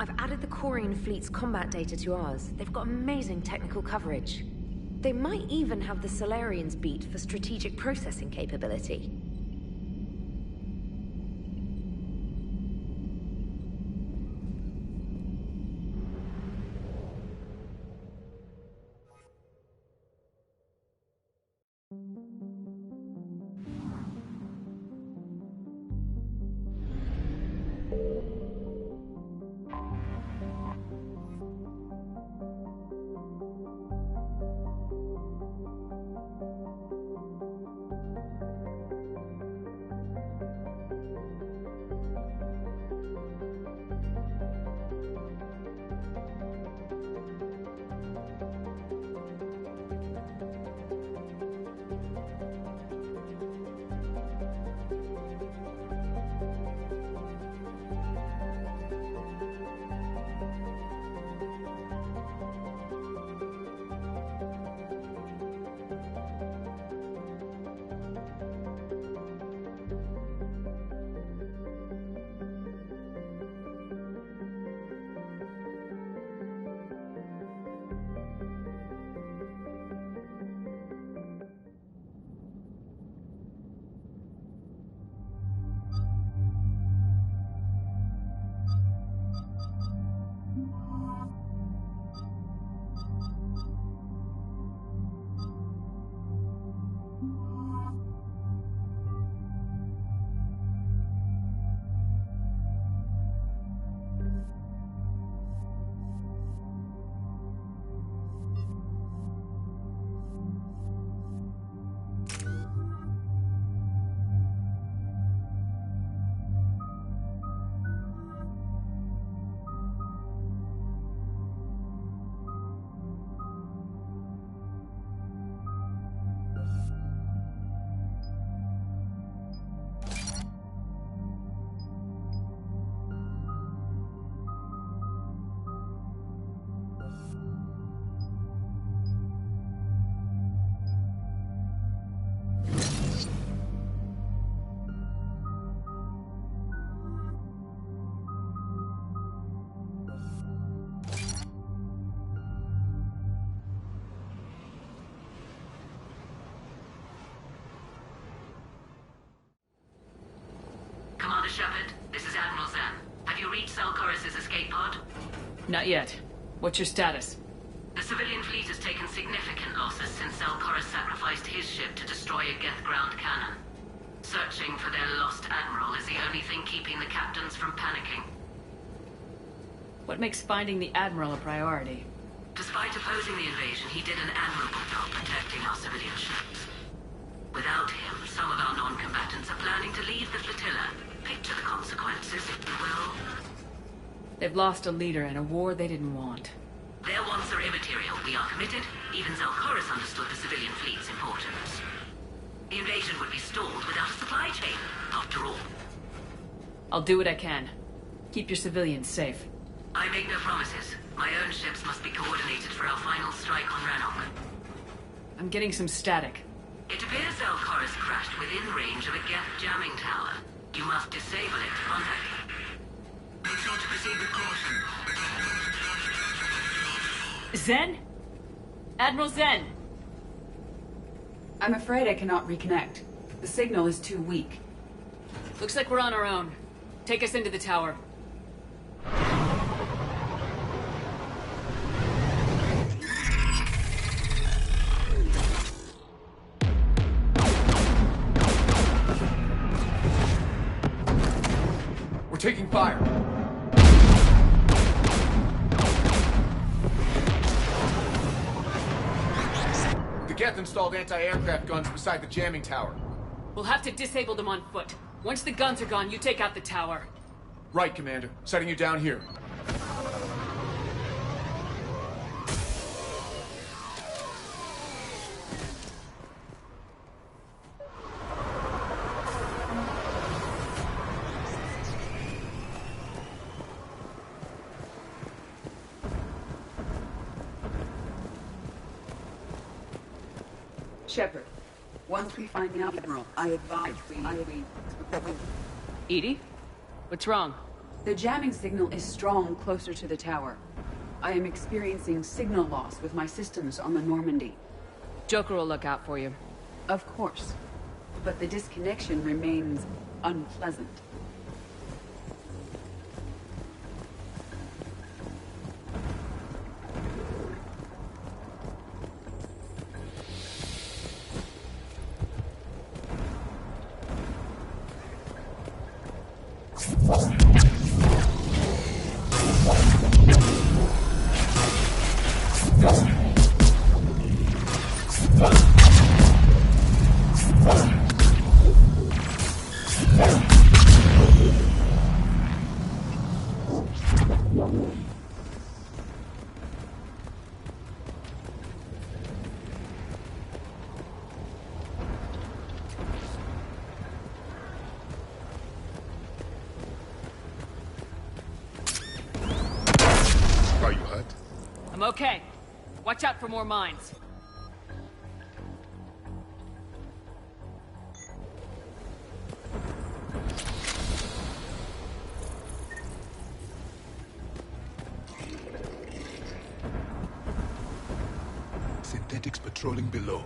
I've added the Quarian fleet's combat data to ours. They've got amazing technical coverage. They might even have the Solarians beat for strategic processing capability. Not yet. What's your status? The civilian fleet has taken significant losses since Zelkoris sacrificed his ship to destroy a geth ground cannon. Searching for their lost admiral is the only thing keeping the captains from panicking. What makes finding the Admiral a priority? Despite opposing the invasion, he did an admirable job protecting our civilian ships. Without him, some of our non-combatants are planning to leave the flotilla. Picture the consequences, if you will. They've lost a leader in a war they didn't want. Their wants are immaterial. We are committed. Even Zelkoris understood the civilian fleet's importance. The invasion would be stalled without a supply chain, after all. I'll do what I can. Keep your civilians safe. I make no promises. My own ships must be coordinated for our final strike on Rannoch. I'm getting some static. It appears Zelkoris crashed within range of a geth jamming tower. You must disable it to contact him. Make sure to proceed with caution. Zen? Admiral Zen! I'm afraid I cannot reconnect. The signal is too weak. Looks like we're on our own. Take us into the tower. We're taking fire. The Geth installed anti-aircraft guns beside the jamming tower. We'll have to disable them on foot. Once the guns are gone, you take out the tower. Right, Commander. Setting you down here. Shepard, once we find the Admiral, I advise we... Edie? What's wrong? The jamming signal is strong closer to the tower. I am experiencing signal loss with my systems on the Normandy. Joker will look out for you. Of course. But the disconnection remains unpleasant. I'm okay. Watch out for more mines. Synthetics patrolling below.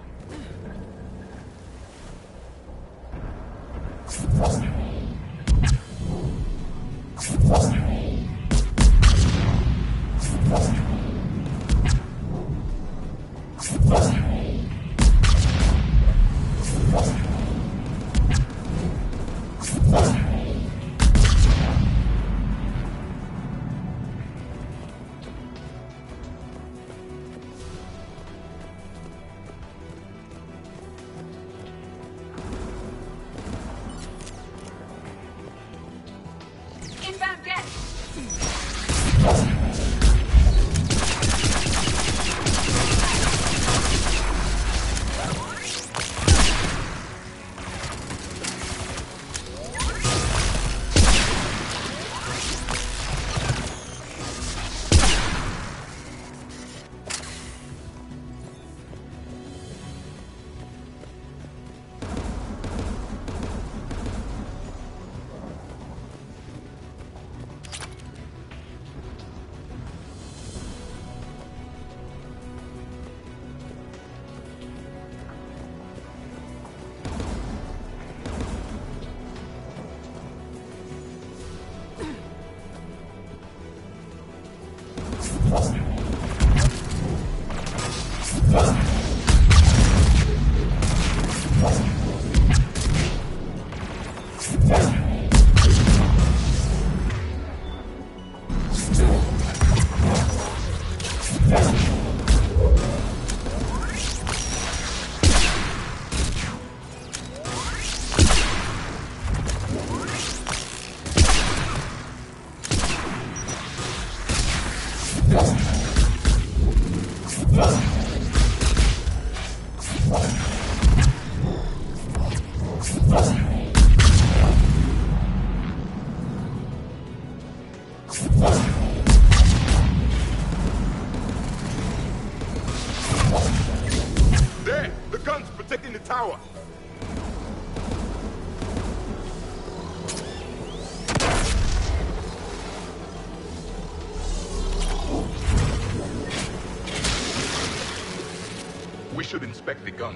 inspect the gun.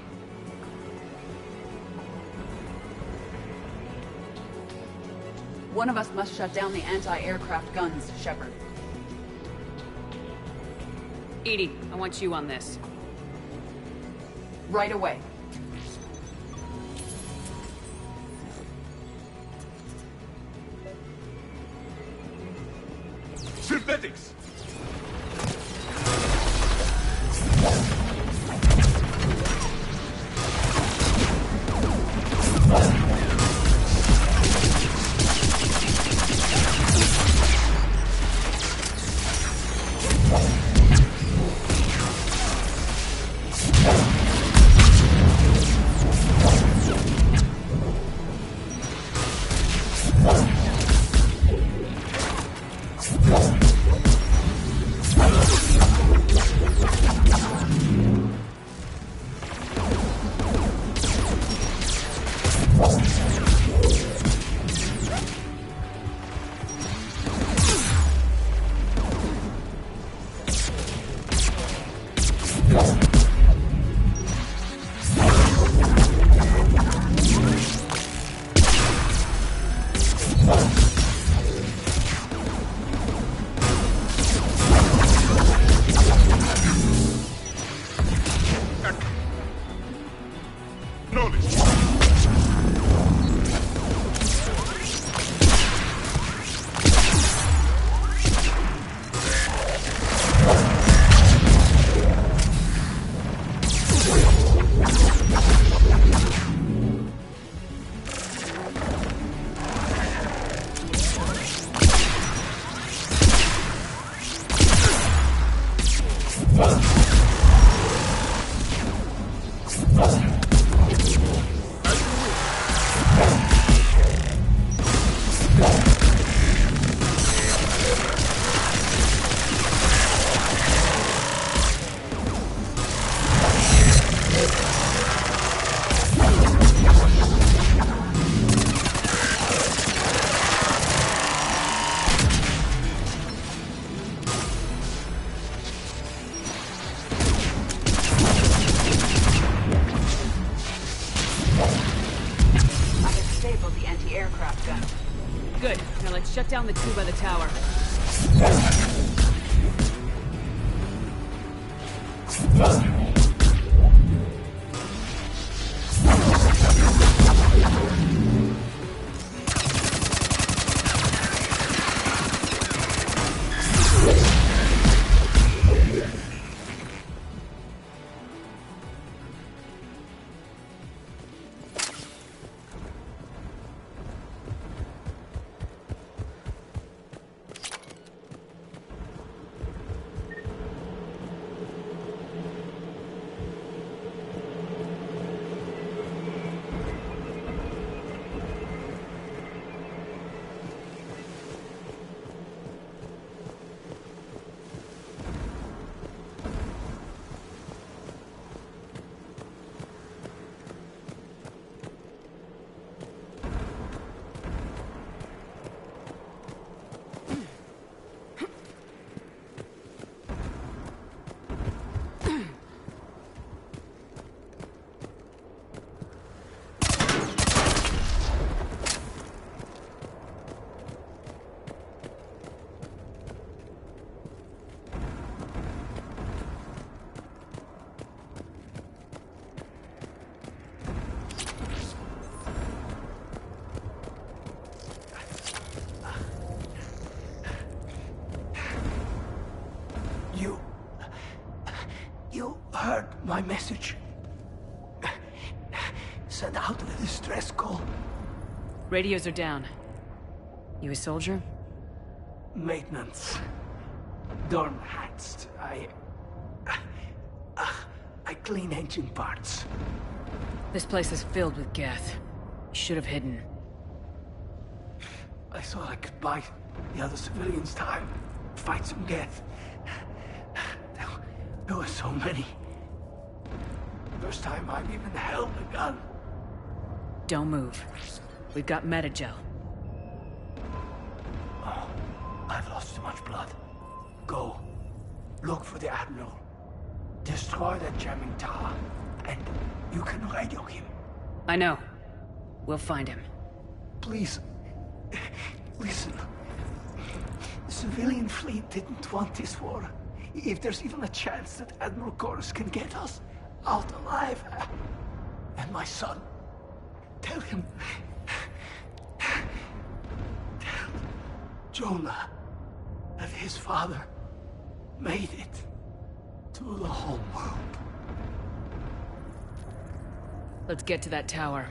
One of us must shut down the anti-aircraft guns, Shepard. Edie, I want you on this. Right away. Synthetics! Shut down the two by the tower. My message. Send out the distress call. Radios are down. You a soldier? Maintenance. Dorm hats. I clean engine parts. This place is filled with geth. You should have hidden. I thought I could buy the other civilians time. Fight some geth. There were so many. First time I've even held a gun. Don't move. We've got metagel. Oh, I've lost too much blood. Go. Look for the Admiral. Destroy that jamming tower. And you can radio him. I know. We'll find him. Please, listen. The civilian fleet didn't want this war. If there's even a chance that Admiral Chorus can get us out alive, and my son, tell him, tell Jonah that his father made it to the home world. Let's get to that tower.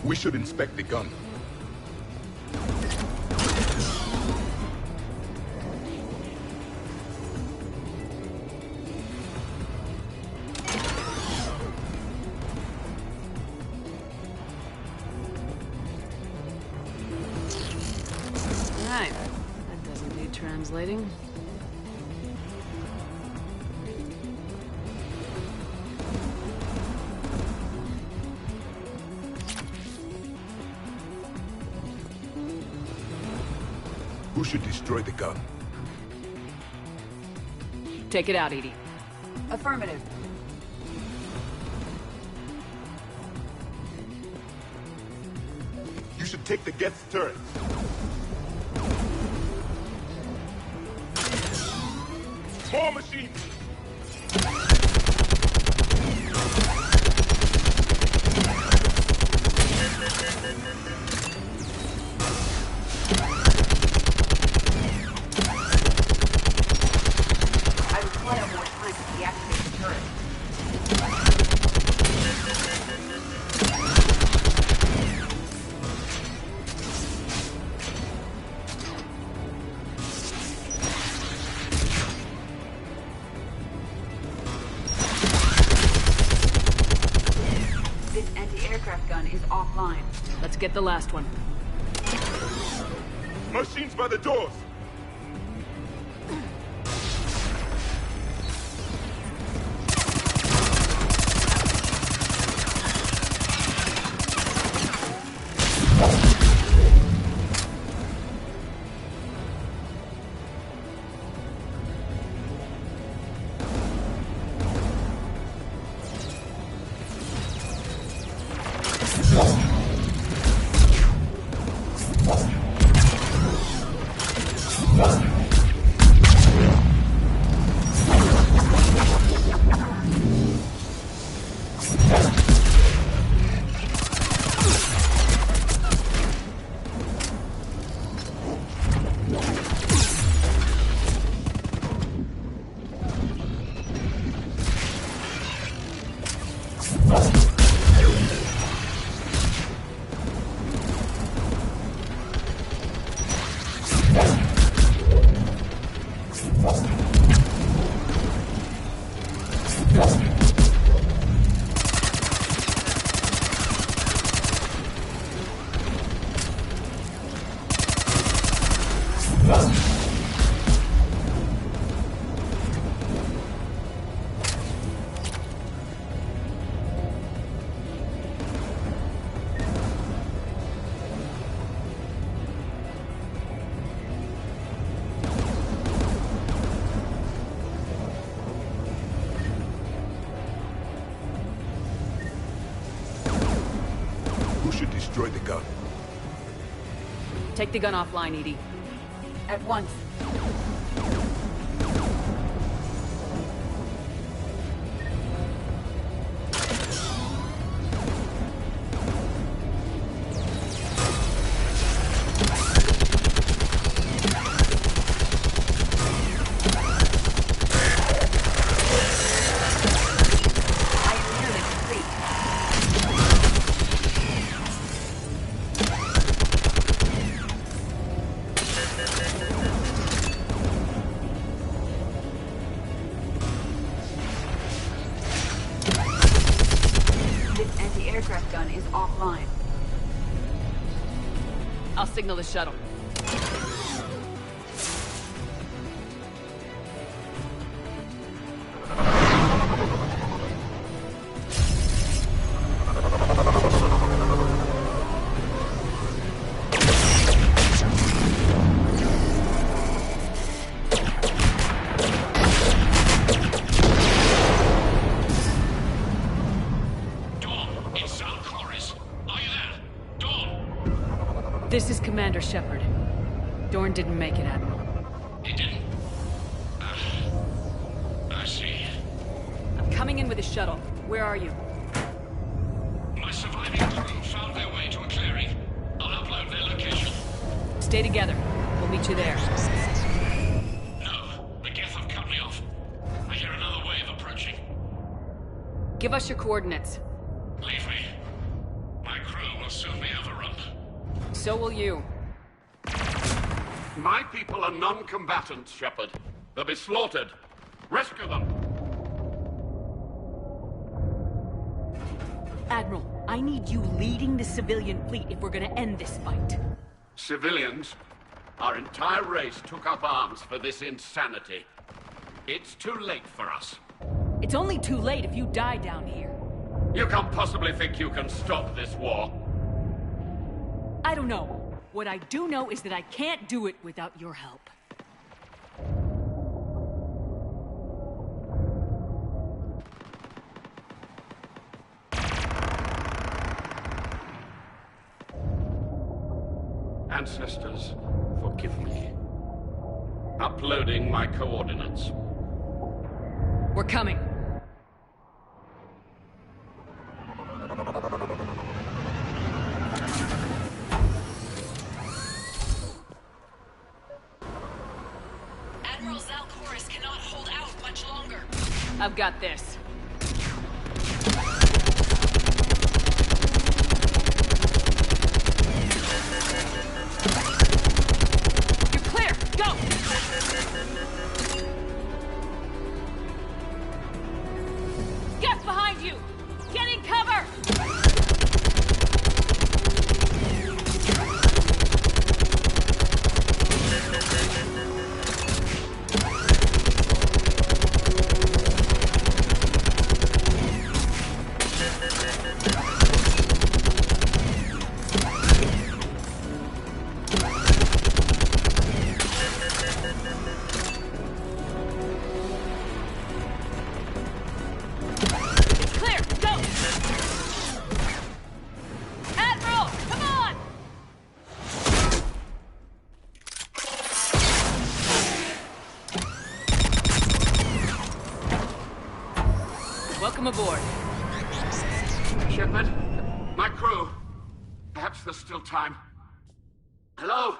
We should inspect the gun. Right. That doesn't need translating. Who should destroy the gun? Take it out, Edie. Affirmative. You should take the geth turret. More machines! Let's get the last one. Machines by the doors! Who should destroy the gun? Take the gun offline, Edie. At once. Aircraft gun is offline. I'll signal the shuttle. This is Commander Shepard. Dorn didn't make it, Admiral. He didn't? I see. I'm coming in with a shuttle. Where are you? My surviving crew found their way to a clearing. I'll upload their location. Stay together. We'll meet you there. No, the geth have cut me off. I hear another wave approaching. Give us your coordinates. Leave me. My crew will soon be overrun. So will you. My people are non-combatants, Shepard. They'll be slaughtered. Rescue them! Admiral, I need you leading the civilian fleet if we're gonna end this fight. Civilians, our entire race took up arms for this insanity. It's too late for us. It's only too late if you die down here. You can't possibly think you can stop this war. I don't know. What I do know is that I can't do it without your help. Ancestors, forgive me. Uploading my coordinates. We're coming. I've got this. You're clear! Go! Get behind you! Get in cover! Welcome aboard. Shepard, my crew. Perhaps there's still time. Hello?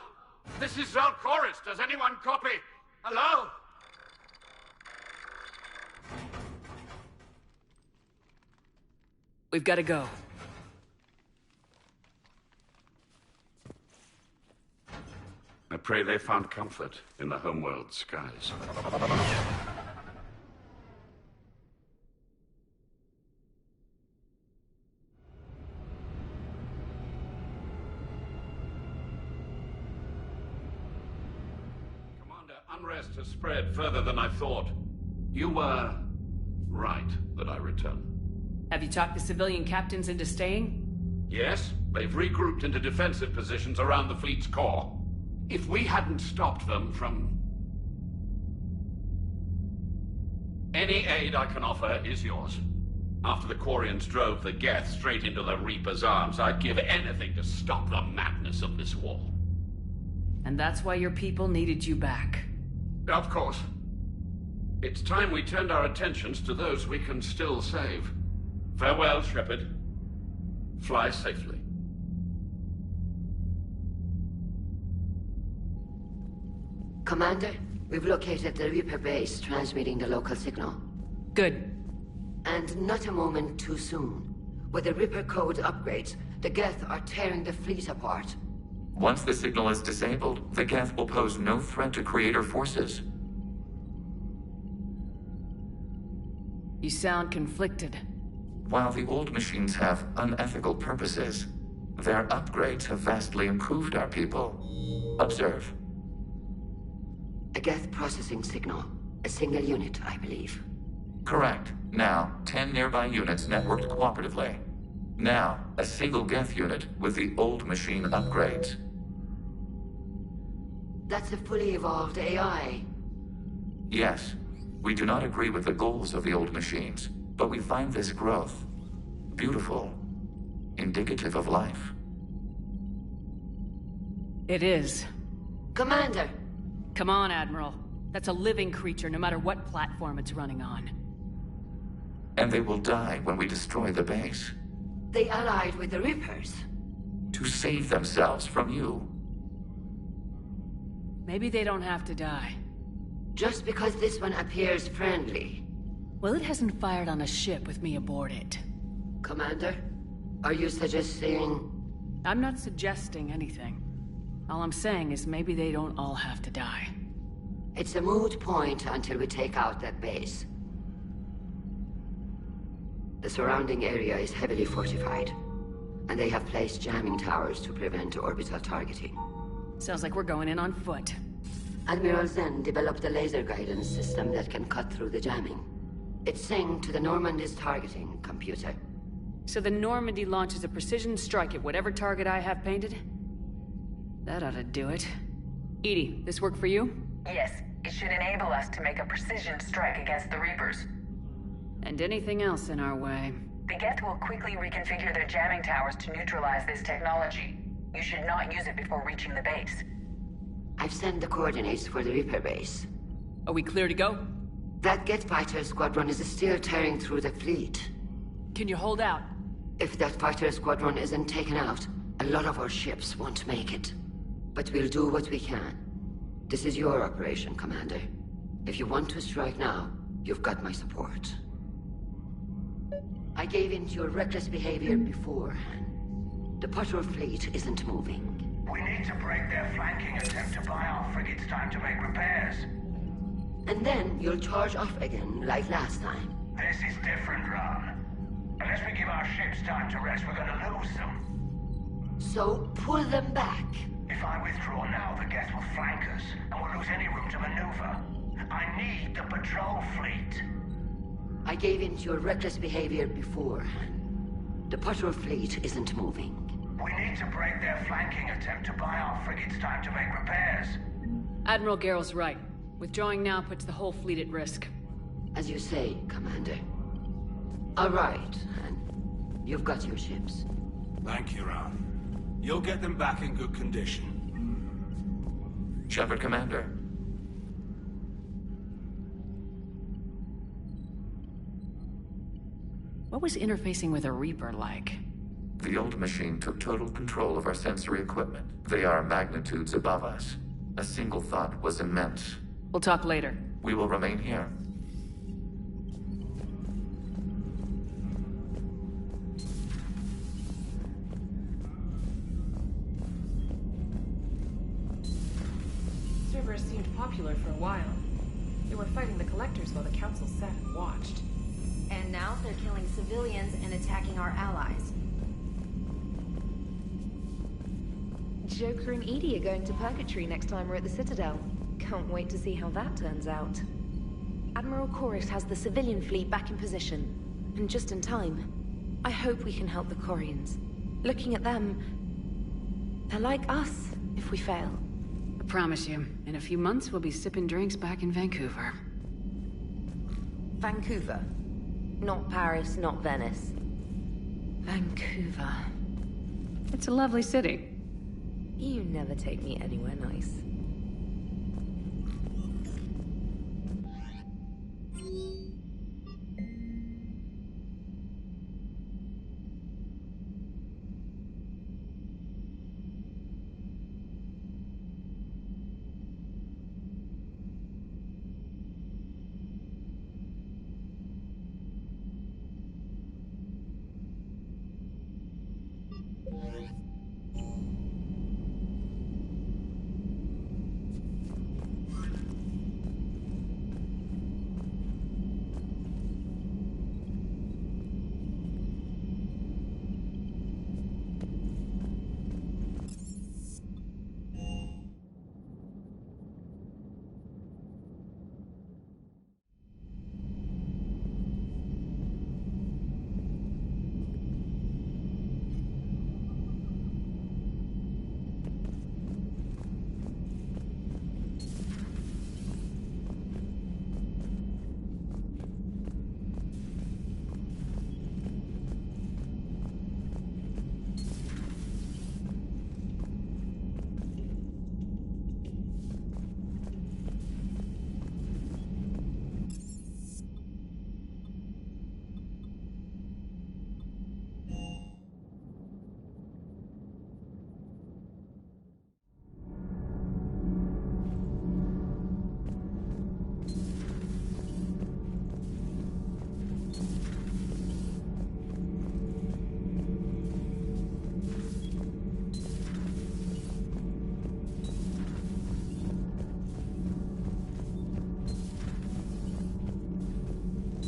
This is Zalcoris. Does anyone copy? Hello? We've got to go. I pray they found comfort in the homeworld skies. unrest has spread further than I thought. You were right that I return. Have you talked the civilian captains into staying? Yes, they've regrouped into defensive positions around the fleet's core. If we hadn't stopped them from... Any aid I can offer is yours. After the Quarians drove the Geth straight into the Reaper's arms, I'd give anything to stop the madness of this war. And that's why your people needed you back. Of course. It's time we turned our attentions to those we can still save. Farewell, Shepard. Fly safely. Commander, we've located the Reaper base transmitting the local signal. Good. And not a moment too soon. With the Reaper code upgrades, the Geth are tearing the fleet apart. Once the signal is disabled, the geth will pose no threat to Creator forces. You sound conflicted. While the old machines have unethical purposes, their upgrades have vastly improved our people. Observe. A Geth processing signal. A single unit, I believe. Correct. Now, 10 nearby units networked cooperatively. Now, a single geth unit with the old machine upgrades. That's a fully evolved AI. Yes, we do not agree with the goals of the old machines, but we find this growth beautiful, indicative of life. It is. Commander! Come on, Admiral. That's a living creature, no matter what platform it's running on. And they will die when we destroy the base. They allied with the Reapers. To save themselves from you. Maybe they don't have to die. Just because this one appears friendly. Well, it hasn't fired on a ship with me aboard it. Commander, are you suggesting... I'm not suggesting anything. All I'm saying is maybe they don't all have to die. It's a moot point until we take out that base. The surrounding area is heavily fortified, and they have placed jamming towers to prevent orbital targeting. Sounds like we're going in on foot. Admiral Zen developed a laser guidance system that can cut through the jamming. It's synced to the Normandy's targeting computer. So the Normandy launches a precision strike at whatever target I have painted? That ought to do it. Edie, this work for you? Yes, it should enable us to make a precision strike against the Reapers. And anything else in our way. The Geth will quickly reconfigure their jamming towers to neutralize this technology. You should not use it before reaching the base. I've sent the coordinates for the Reaper base. Are we clear to go? That Geth fighter squadron is still tearing through the fleet. Can you hold out? If that fighter squadron isn't taken out, a lot of our ships won't make it. But we'll do what we can. This is your operation, Commander. If you want to strike now, you've got my support. I gave in to your reckless behavior beforehand. The patrol fleet isn't moving. We need to break their flanking attempt to buy our frigates time to make repairs. And then you'll charge off again, like last time. This is different, Ron. Unless we give our ships time to rest, we're gonna lose them. So, pull them back. If I withdraw now, the Geth will flank us, and we'll lose any room to maneuver. I need the patrol fleet. I gave in to your reckless behavior beforehand. The patrol fleet isn't moving. We need to break their flanking attempt to buy our frigates time to make repairs. Admiral Garrel's right. Withdrawing now puts the whole fleet at risk. As you say, Commander. All right, and you've got your ships. Thank you, Ron. You'll get them back in good condition. Shepard, Commander. What was interfacing with a Reaper like? The old machine took total control of our sensory equipment. They are magnitudes above us. A single thought was immense. We'll talk later. We will remain here. Servers seemed popular for a while. They were fighting the Collectors while the Council sat and watched. And now they're killing civilians and attacking our allies. Joker and Edie are going to Purgatory next time we're at the Citadel. Can't wait to see how that turns out. Admiral Chorus has the civilian fleet back in position, and just in time. I hope we can help the quarians. Looking at them, they're like us if we fail. I promise you, in a few months we'll be sipping drinks back in Vancouver. Vancouver. Not Paris, not Venice. Vancouver. It's a lovely city. You never take me anywhere nice.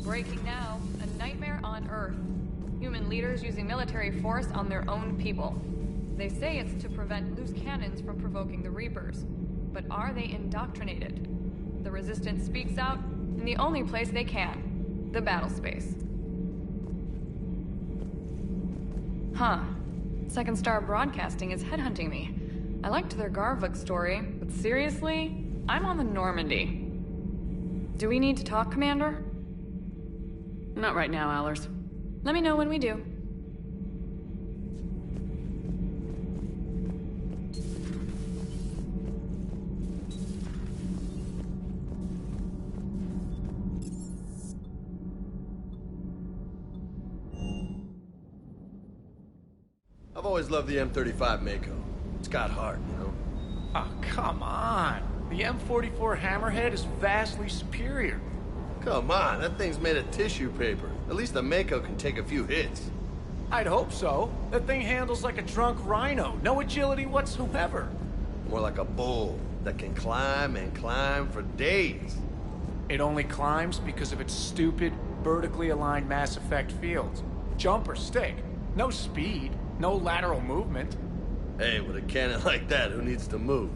Breaking now, a nightmare on Earth. Human leaders using military force on their own people. They say it's to prevent loose cannons from provoking the Reapers. But are they indoctrinated? The Resistance speaks out in the only place they can, the battle space. Huh. Second Star Broadcasting is headhunting me. I liked their Garvuk story, but seriously? I'm on the Normandy. Do we need to talk, Commander? Not right now, Allers. Let me know when we do. I've always loved the M35 Mako. It's got heart, you know? Oh, come on. The M44 Hammerhead is vastly superior. Come on, that thing's made of tissue paper. At least the Mako can take a few hits. I'd hope so. That thing handles like a drunk rhino. No agility whatsoever. More like a bull that can climb and climb for days. It only climbs because of its stupid, vertically aligned Mass Effect fields. Jump or stick. No speed. No lateral movement. Hey, with a cannon like that, who needs to move?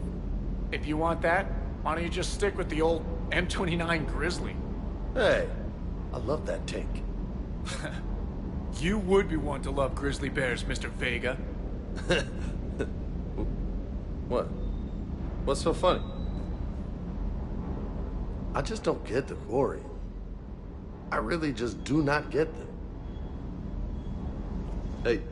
If you want that, why don't you just stick with the old M29 Grizzly? Hey, I love that tank. You would be one to love grizzly bears, Mr. Vega. What? What's so funny? I just don't get the Quarian. I really just do not get them. Hey.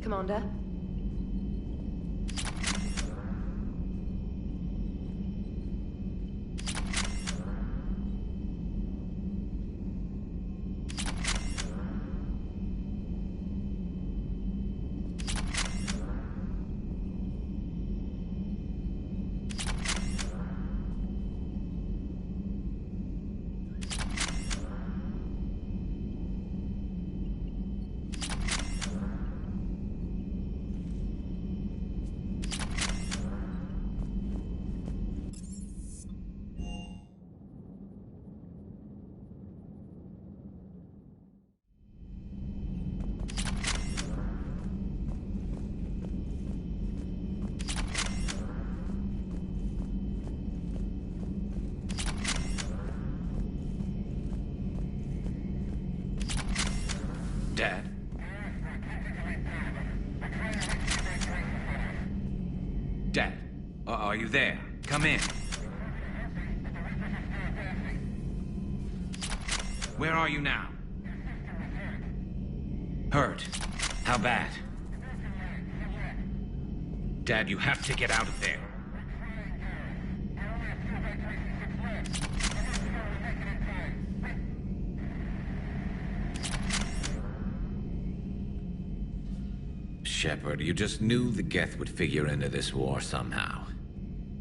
Commander. Dad? Dad, are you there? Come in. Where are you now? Hurt? How bad? Dad, you have to get out of there. Shepard, you just knew the Geth would figure into this war somehow.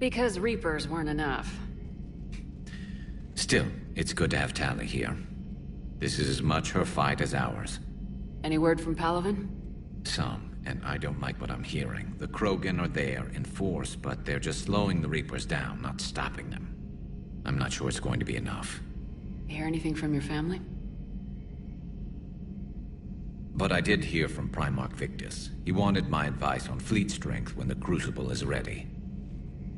Because Reapers weren't enough. Still, it's good to have Tali here. This is as much her fight as ours. Any word from Palaven? Some, and I don't like what I'm hearing. The Krogan are there in force, but they're just slowing the Reapers down, not stopping them. I'm not sure it's going to be enough. Hear anything from your family? But I did hear from Primarch Victus. He wanted my advice on fleet strength when the Crucible is ready.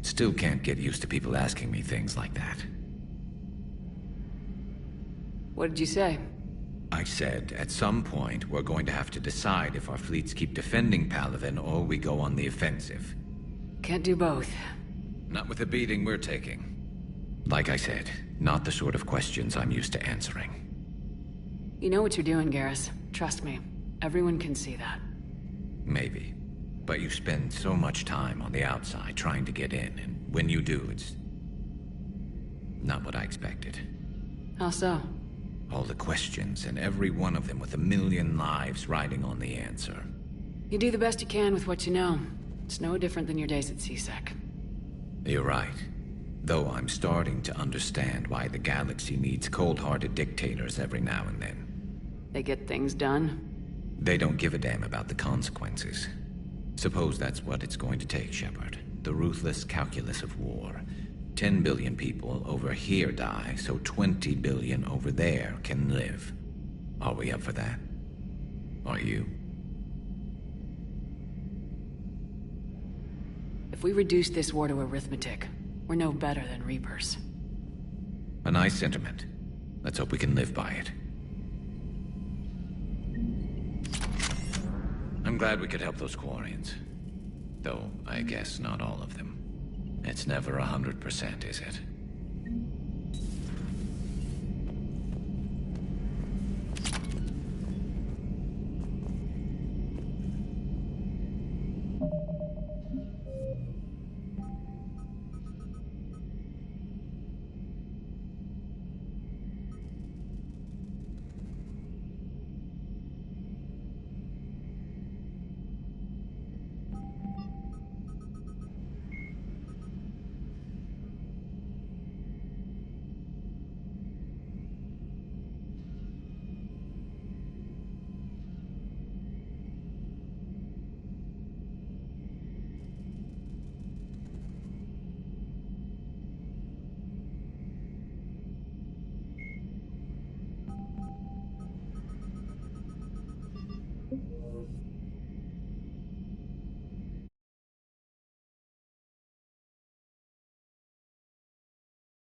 Still can't get used to people asking me things like that. What did you say? I said, at some point, we're going to have to decide if our fleets keep defending Palaven or we go on the offensive. Can't do both. Not with the beating we're taking. Like I said, not the sort of questions I'm used to answering. You know what you're doing, Garrus. Trust me. Everyone can see that. Maybe. But you spend so much time on the outside trying to get in, and when you do, it's not what I expected. How so? All the questions, and every one of them with a million lives riding on the answer. You do the best you can with what you know. It's no different than your days at CSEC. You're right. Though I'm starting to understand why the galaxy needs cold-hearted dictators every now and then. They get things done? They don't give a damn about the consequences. Suppose that's what it's going to take, Shepard. The ruthless calculus of war. 10 billion people over here die, so 20 billion over there can live. Are we up for that? Are you? If we reduce this war to arithmetic, we're no better than Reapers. A nice sentiment. Let's hope we can live by it. I'm glad we could help those quarians. Though, I guess not all of them. It's never 100%, is it?